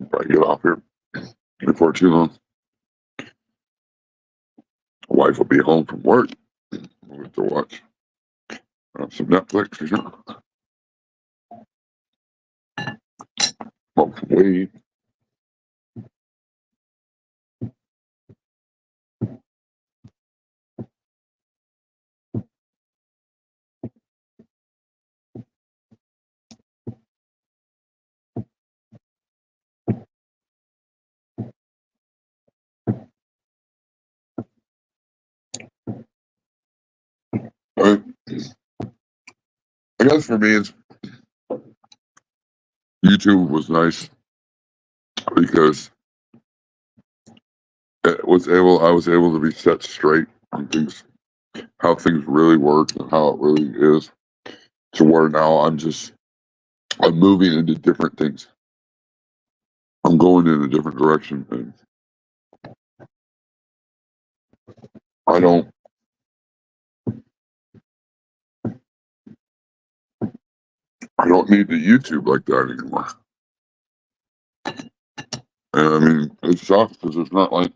probably get off here before too long. Wife will be home from work. We'll get to watch some Netflix or something. Hopefully. I, I guess for me, it's YouTube was nice because I was able to be set straight on things, how things really work and how it really is. To where now I'm moving into different things. I'm going in a different direction, and I don't I don't need the YouTube like that anymore. And I mean, it sucks because it's not like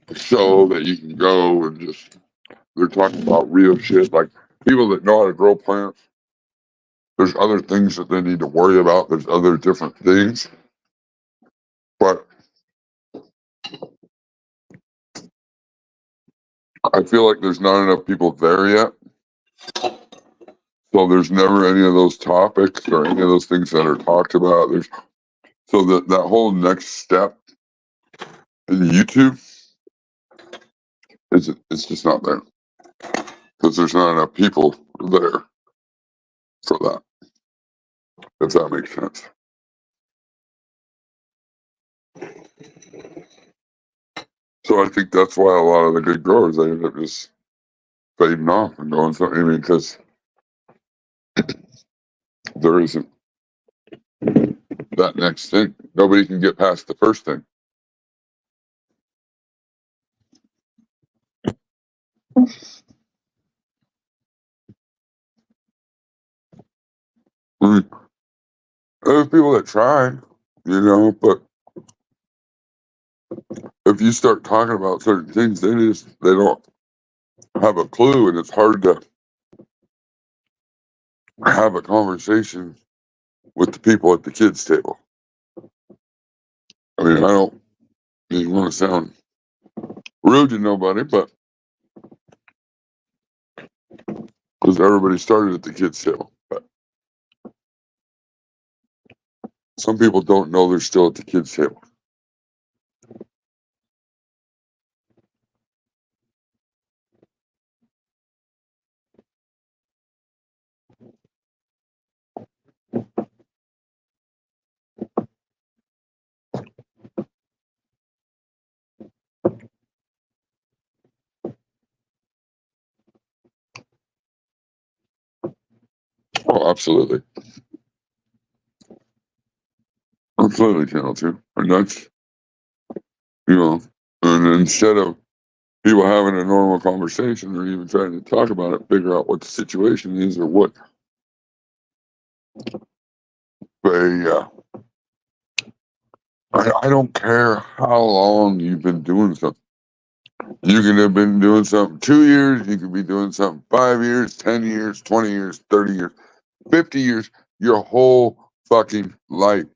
a show that you can go and just they're talking about real shit. Like people that know how to grow plants, there's other things that they need to worry about. There's other different things, but I feel like there's not enough people there yet. So there's never any of those topics or any of those things that are talked about. There's so that whole next step in YouTube is it's just not there because there's not enough people there for that. If that makes sense. So I think that's why a lot of the good growers they end up just fading off and going something. I mean, because there isn't that next thing. Nobody can get past the first thing. I mean, there's people that try, but if you start talking about certain things, they don't have a clue, and it's hard to have a conversation with the people at the kids' table. I mean, I don't even want to sound rude to nobody, but because everybody started at the kids' table. But some people don't know they're still at the kids' table. Oh, absolutely. Absolutely, Channel 2. And that's, you know, and instead of people having a normal conversation or even trying to talk about it, figure out what the situation is or what they, I don't care how long you've been doing something. You can have been doing something 2 years, you could be doing something 5 years, 10 years, 20 years, 30 years, 50 years, your whole fucking life.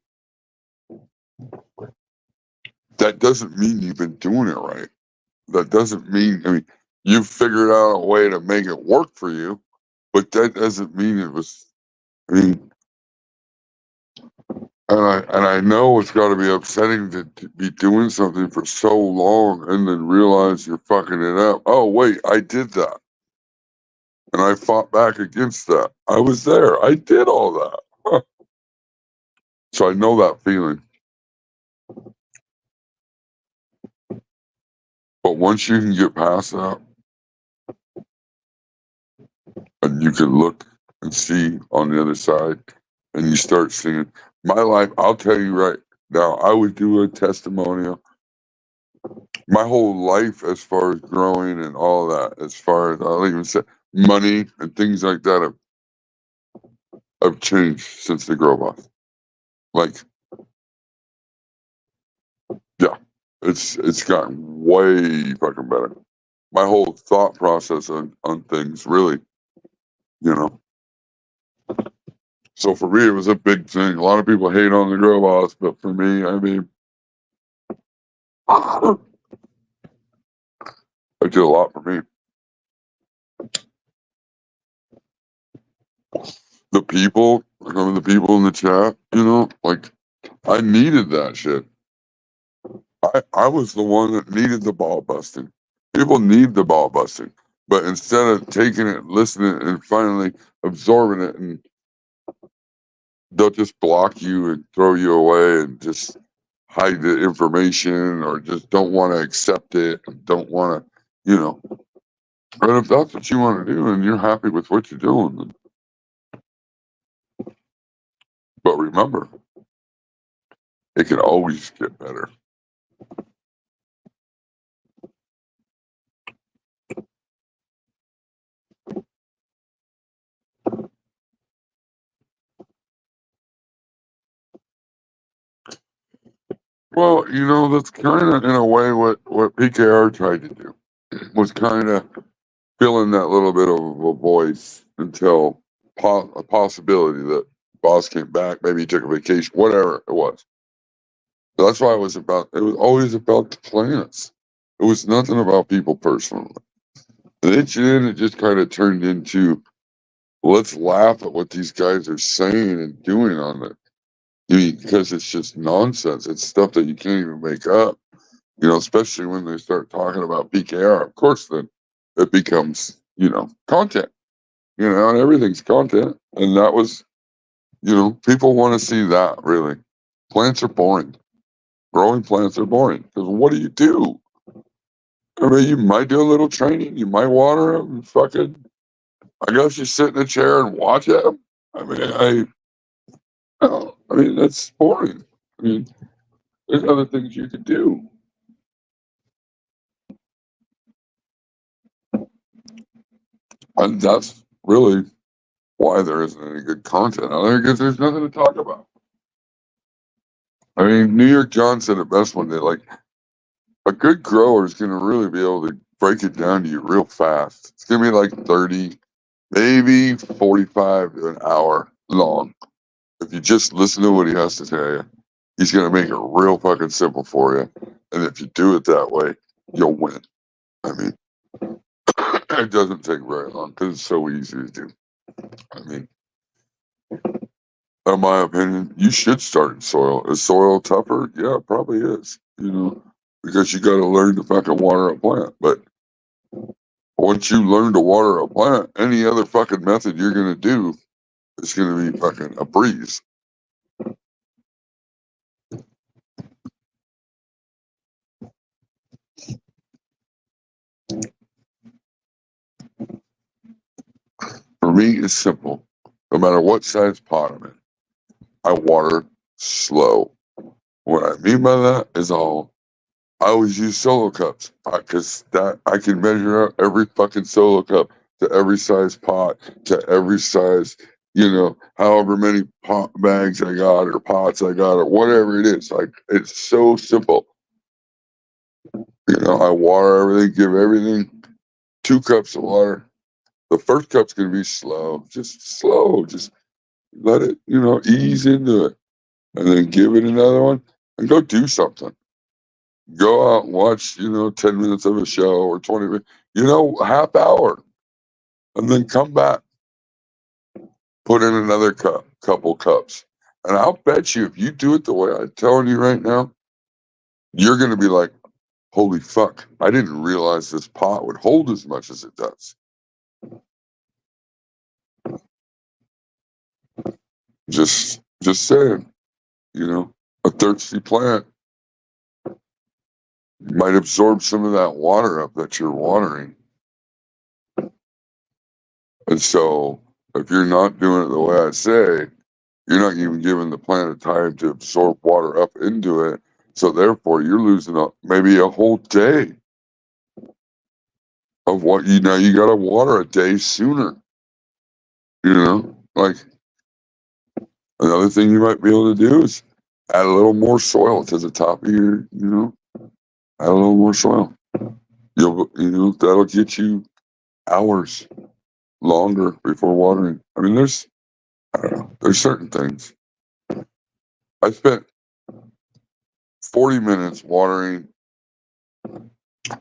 That doesn't mean you've been doing it right. That doesn't mean, I mean, you figured out a way to make it work for you, but that doesn't mean it was, I mean, and I know it's got to be upsetting to be doing something for so long and then realize you're fucking it up. Oh wait, I did that, and I fought back against that. I was there. I did all that. Huh. So I know that feeling. But once you can get past that, and you can look and see on the other side, and you start seeing my life. I'll tell you right now, I would do a testimonial. My whole life, as far as growing and all that, as far as I'll even say money and things like that, have changed since the grow off. Like, yeah, it's gotten way fucking better. My whole thought process on things, really, you know. So for me, it was a big thing. A lot of people hate on the grow boss, but for me, I mean, it did a lot for me. The people, some of the people in the chat, you know, like I needed that shit. I was the one that needed the ball busting. People need the ball busting, but instead of taking it, listening, and finally absorbing it, and they'll just block you and throw you away and just hide the information or just don't want to accept it and don't want to, you know. But if that's what you want to do and you're happy with what you're doing, then, but remember, it can always get better. Well, you know, that's kind of in a way what PKR tried to do was kind of fill in that little bit of a voice until a possibility that boss came back, maybe he took a vacation, whatever it was. So that's why it was about. It was always about the planets. It was nothing about people personally. And then it just kind of turned into let's laugh at what these guys are saying and doing on it. I mean, because it's just nonsense. It's stuff that you can't even make up. You know, especially when they start talking about PKR. Of course, then it becomes, you know, content. You know, and everything's content. And that was, you know, people want to see that really. Plants are boring. Growing plants are boring because what do you do? I mean, you might do a little training. You might water them. Fucking, I guess you sit in a chair and watch them. I mean, that's boring. I mean, there's other things you could do. And that's really why there isn't any good content out there because there's nothing to talk about. I mean, New York John said it best one day. Like, a good grower is going to really be able to break it down to you real fast. It's going to be like 30, maybe 45 to an hour long. If you just listen to what he has to tell you, he's going to make it real fucking simple for you. And if you do it that way, you'll win. I mean, it doesn't take very long because it's so easy to do. I mean, in my opinion, you should start in soil. Is soil tougher? Yeah, it probably is. You know, because you got to learn to fucking water a plant. But once you learn to water a plant, any other fucking method you're gonna do is gonna be fucking a breeze. For me, it's simple. No matter what size pot I'm in, I water slow. What I mean by that is I always use solo cups because that I can measure out every fucking solo cup to every size pot to every size, however many pot bags I got or pots I got or whatever it is. Like it's so simple. I water everything, give everything 2 cups of water. The first cup's gonna be slow, just let it, ease into it, and then give it another one, and go do something. Go out and watch, 10 minutes of a show or 20 minutes, half hour, and then come back, put in another couple cups. And I'll bet you if you do it the way I'm telling you right now, you're gonna be like, holy fuck, I didn't realize this pot would hold as much as it does. Just saying, a thirsty plant might absorb some of that water up that you're watering. And so if you're not doing it the way I say, you're not even giving the plant a time to absorb water up into it. So therefore you're losing maybe a whole day of what you gotta water a day sooner. Like another thing you might be able to do is add a little more soil to the top of your, add a little more soil. That'll get you hours longer before watering. I mean, I don't know, there's certain things. I spent 40 minutes watering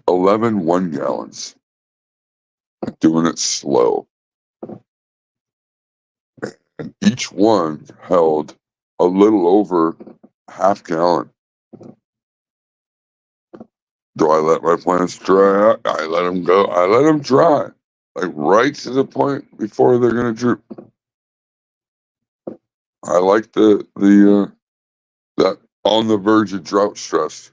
11 1-gallons, doing it slow. And each one held a little over half gallon. Do I let my plants dry out? I let them go. I let them dry, like right to the point before they're going to droop. I like that on the verge of drought stress.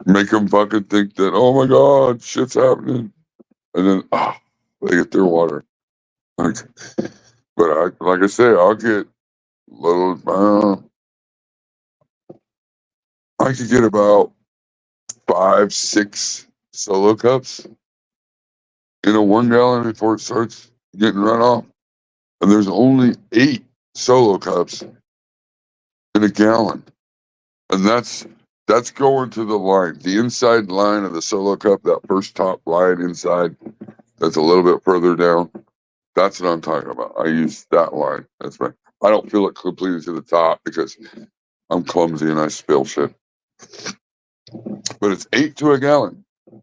Make them fucking think that, oh my God, shit's happening. And then, they get their water. Like, but like I say, I'll get little, I could get about 5, 6 solo cups in a 1-gallon before it starts getting run off. And there's only 8 solo cups in a gallon. And that's going to the line, the inside line of the solo cup, that first top line inside, that's a little bit further down. That's what I'm talking about. I use that line. That's right. I don't fill it completely to the top because I'm clumsy and I spill shit. But it's 8 to a gallon. And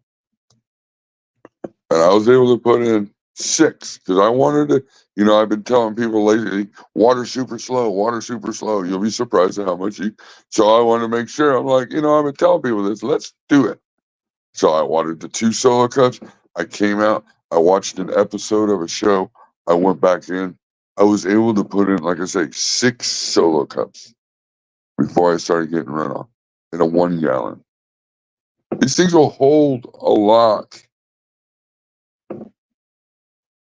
I was able to put in 6 because I wanted to, I've been telling people lately, water super slow. You'll be surprised at how much so I want to make sure. I'm like, I've been telling people this. Let's do it. So I watered the 2 solo cups. I came out. I watched an episode of a show. I went back in. I was able to put in, like I say, 6 solo cups before I started getting runoff in a 1-gallon. These things will hold a lot.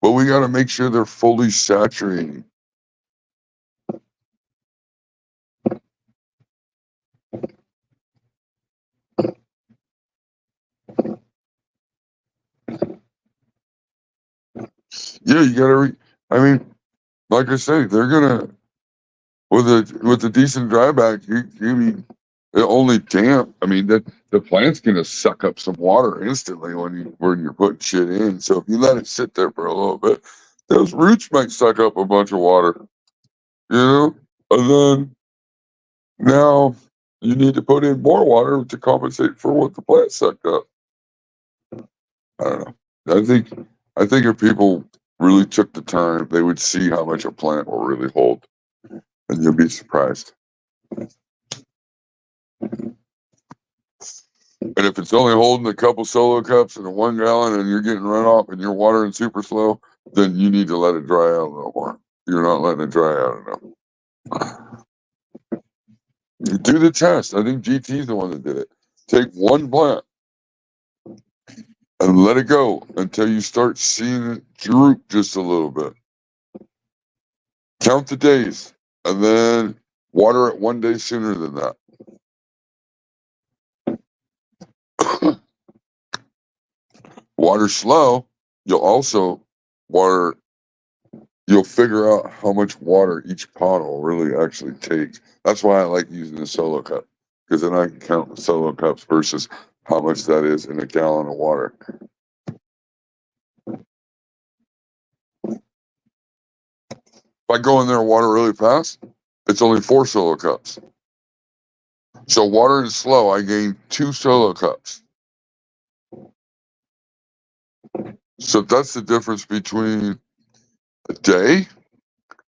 But we got to make sure they're fully saturated. Yeah, you got to. I mean, like I say, they're gonna with a decent dryback. You It only damp. I mean, the plant's gonna suck up some water instantly when you're putting shit in. So if you let it sit there for a little bit, those roots might suck up a bunch of water. You know, and then now you need to put in more water to compensate for what the plant sucked up. I don't know. I think if people really took the time, they would see how much a plant will really hold, and you'll be surprised. And if it's only holding a couple solo cups in a 1 gallon and you're getting runoff and you're watering super slow, then you need to let it dry out a little more. You're not letting it dry out enough. You do the test. I think GT's the one that did it. Take one plant and let it go until you start seeing it droop just a little bit. Count the days and then water it 1 day sooner than that. Water slow, you'll also water, you'll figure out how much water each pot will really actually take. That's why I like using the solo cup, because then I can count the solo cups versus how much that is in a gallon of water. If I go in there and water really fast, it's only 4 solo cups. So watering slow, I gain 2 solo cups. So that's the difference between a day,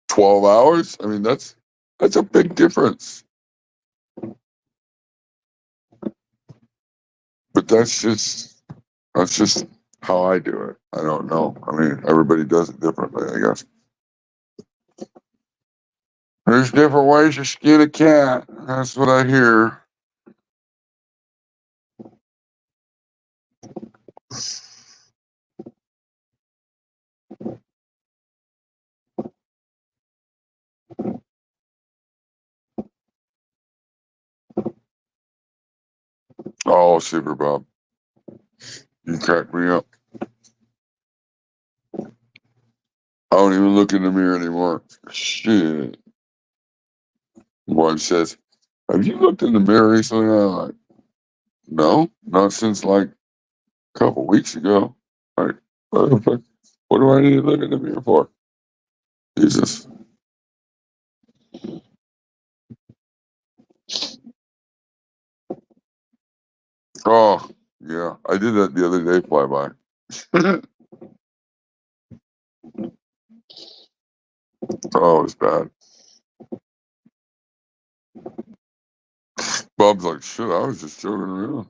12 hours. I mean, that's a big difference. But that's just how I do it. I don't know. I mean, everybody does it differently, I guess. There's different ways to skin a cat. That's what I hear. Oh, Super Bob. You crack me up. I don't even look in the mirror anymore. Shit. Wife says, "Have you looked in the mirror recently?" I'm like, "No, not since like a couple weeks ago." Like, what the fuck? What do I need to look in the mirror for? Jesus. Oh, yeah. I did that the other day, flyby. Oh, it was bad. Bob's like, "Shit, I was just joking around."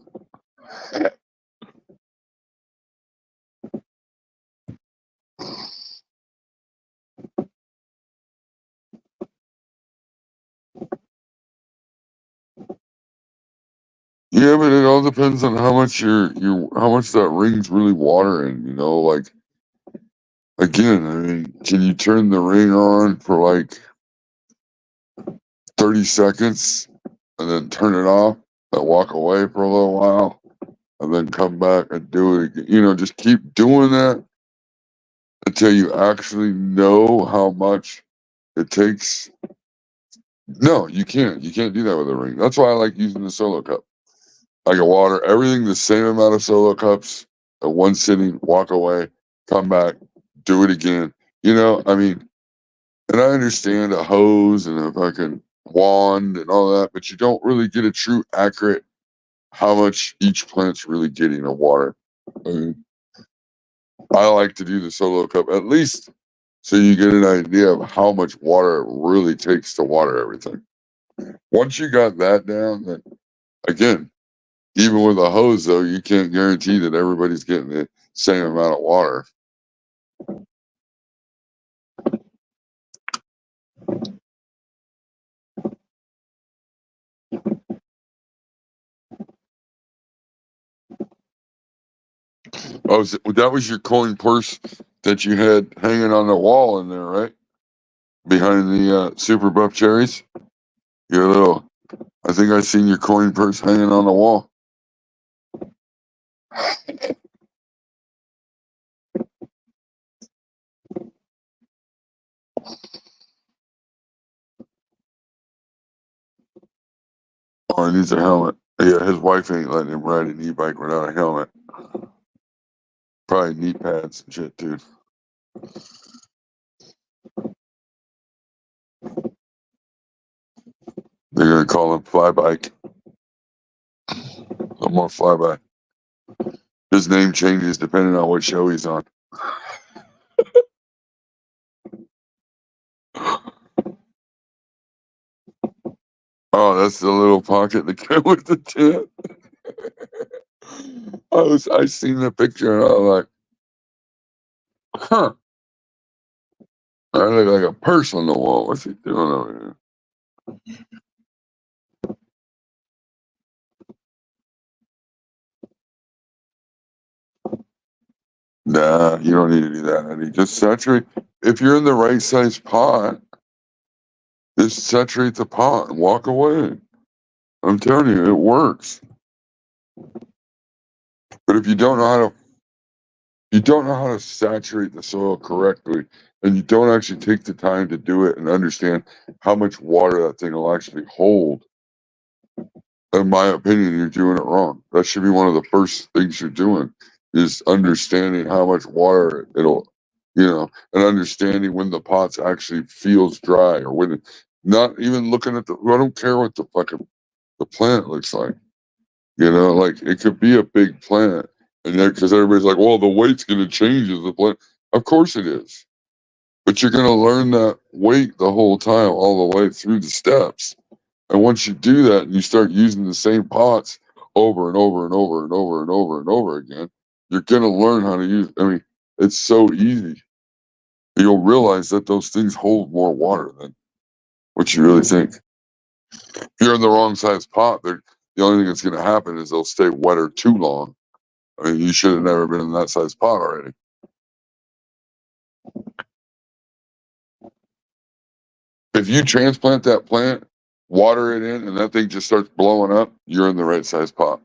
Yeah, but it all depends on how much how much that ring's really watering, like, again, I mean, can you turn the ring on for like 30 seconds and then turn it off and walk away for a little while and then come back and do it again? Just keep doing that until you actually know how much it takes. No, you can't. You can't do that with a ring. That's why I like using the solo cup. I can water everything the same amount of solo cups at one sitting, walk away, come back, do it again. I mean, and I understand a hose and a fucking wand and all that, but you don't really get a true accurate how much each plant's really getting of water. I mean, I like to do the solo cup at least so you get an idea of how much water it really takes to water everything. Once you got that down, then again, even with a hose, though, you can't guarantee that everybody's getting the same amount of water. Oh, that was your coin purse that you had hanging on the wall in there, right? Behind the Super Buff cherries. Your little, I think I seen your coin purse hanging on the wall. Oh, he needs a helmet. Yeah, his wife ain't letting him ride an e-bike without a helmet. Probably knee pads and shit, dude. They're gonna call him Flybike. No more Flyby. His name changes depending on what show he's on. Oh, that's the little pocket that came with the tent. I seen the picture and I was like, huh. I look like a person on the wall. What's he doing over here? Nah, you don't need to do that, Eddie. Just saturate. If you're in the right size pot, just saturate the pot and walk away. I'm telling you, it works. But if you don't know how to saturate the soil correctly, and you don't actually take the time to do it and understand how much water that thing will actually hold, in my opinion, you're doing it wrong. That should be one of the first things you're doing is understanding how much water it'll, and understanding when the pot's actually feels dry or when not even looking at I don't care what the plant looks like. Like it could be a big plant, and because everybody's like, well, the weight's going to change as the plant. Of course it is, but you're going to learn that weight the whole time, all the way through the steps. And once you do that, and you start using the same pots over and over and over and over and over and over again, you're going to learn how to use. I mean, it's so easy. You'll realize that those things hold more water than what you really think. If you're in the wrong size pot, the only thing that's going to happen is they'll stay wetter too long. I mean, you should have never been in that size pot already. If you transplant that plant, water it in, and that thing just starts blowing up, you're in the right size pot.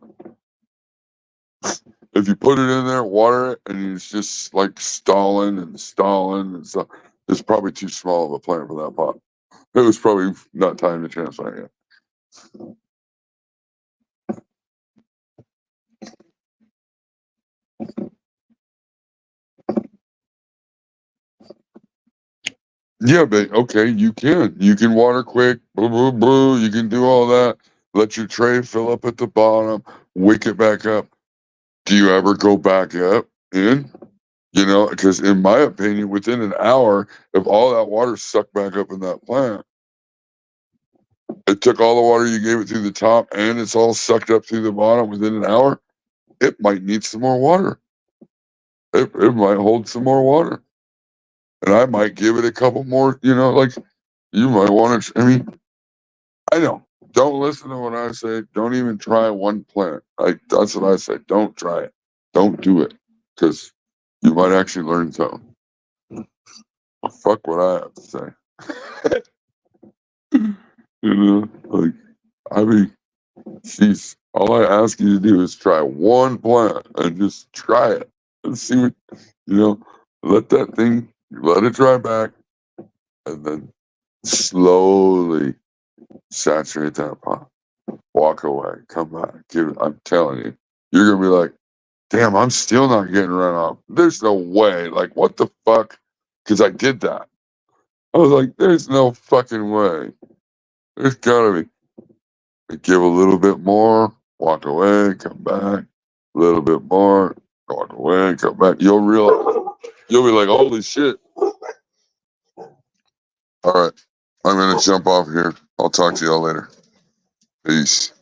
If you put it in there, water it, and it's just like stalling and stuff, it's probably too small of a plant for that pot. It was probably not time to transplant yet. Yeah, but okay, you can water quick, blah, blah, blah. You can do all that. Let your tray fill up at the bottom, wick it back up. Do you ever go back up in? Because in my opinion, within an hour, if all that water sucked back up in that plant, it took all the water you gave it through the top and it's all sucked up through the bottom within an hour, it might need some more water. It might hold some more water. And I might give it a couple more, like you might want to, I know. Don't listen to what I say. Don't even try one plant. That's what I say. Don't try it. Don't do it. Because you might actually learn something. Fuck what I have to say. Like, jeez, all I ask you to do is try one plant and just try it and see what, let it dry back and then slowly saturate that pot. Walk away, come back. I'm telling you, you're going to be like, damn, I'm still not getting run off. There's no way. Like, what the fuck? Because I did that. I was like, there's no fucking way. There's gotta be. Give a little bit more, walk away, come back. A little bit more, walk away, come back. You'll be like, holy shit. All right. I'm going to jump off here. I'll talk to y'all later. Peace.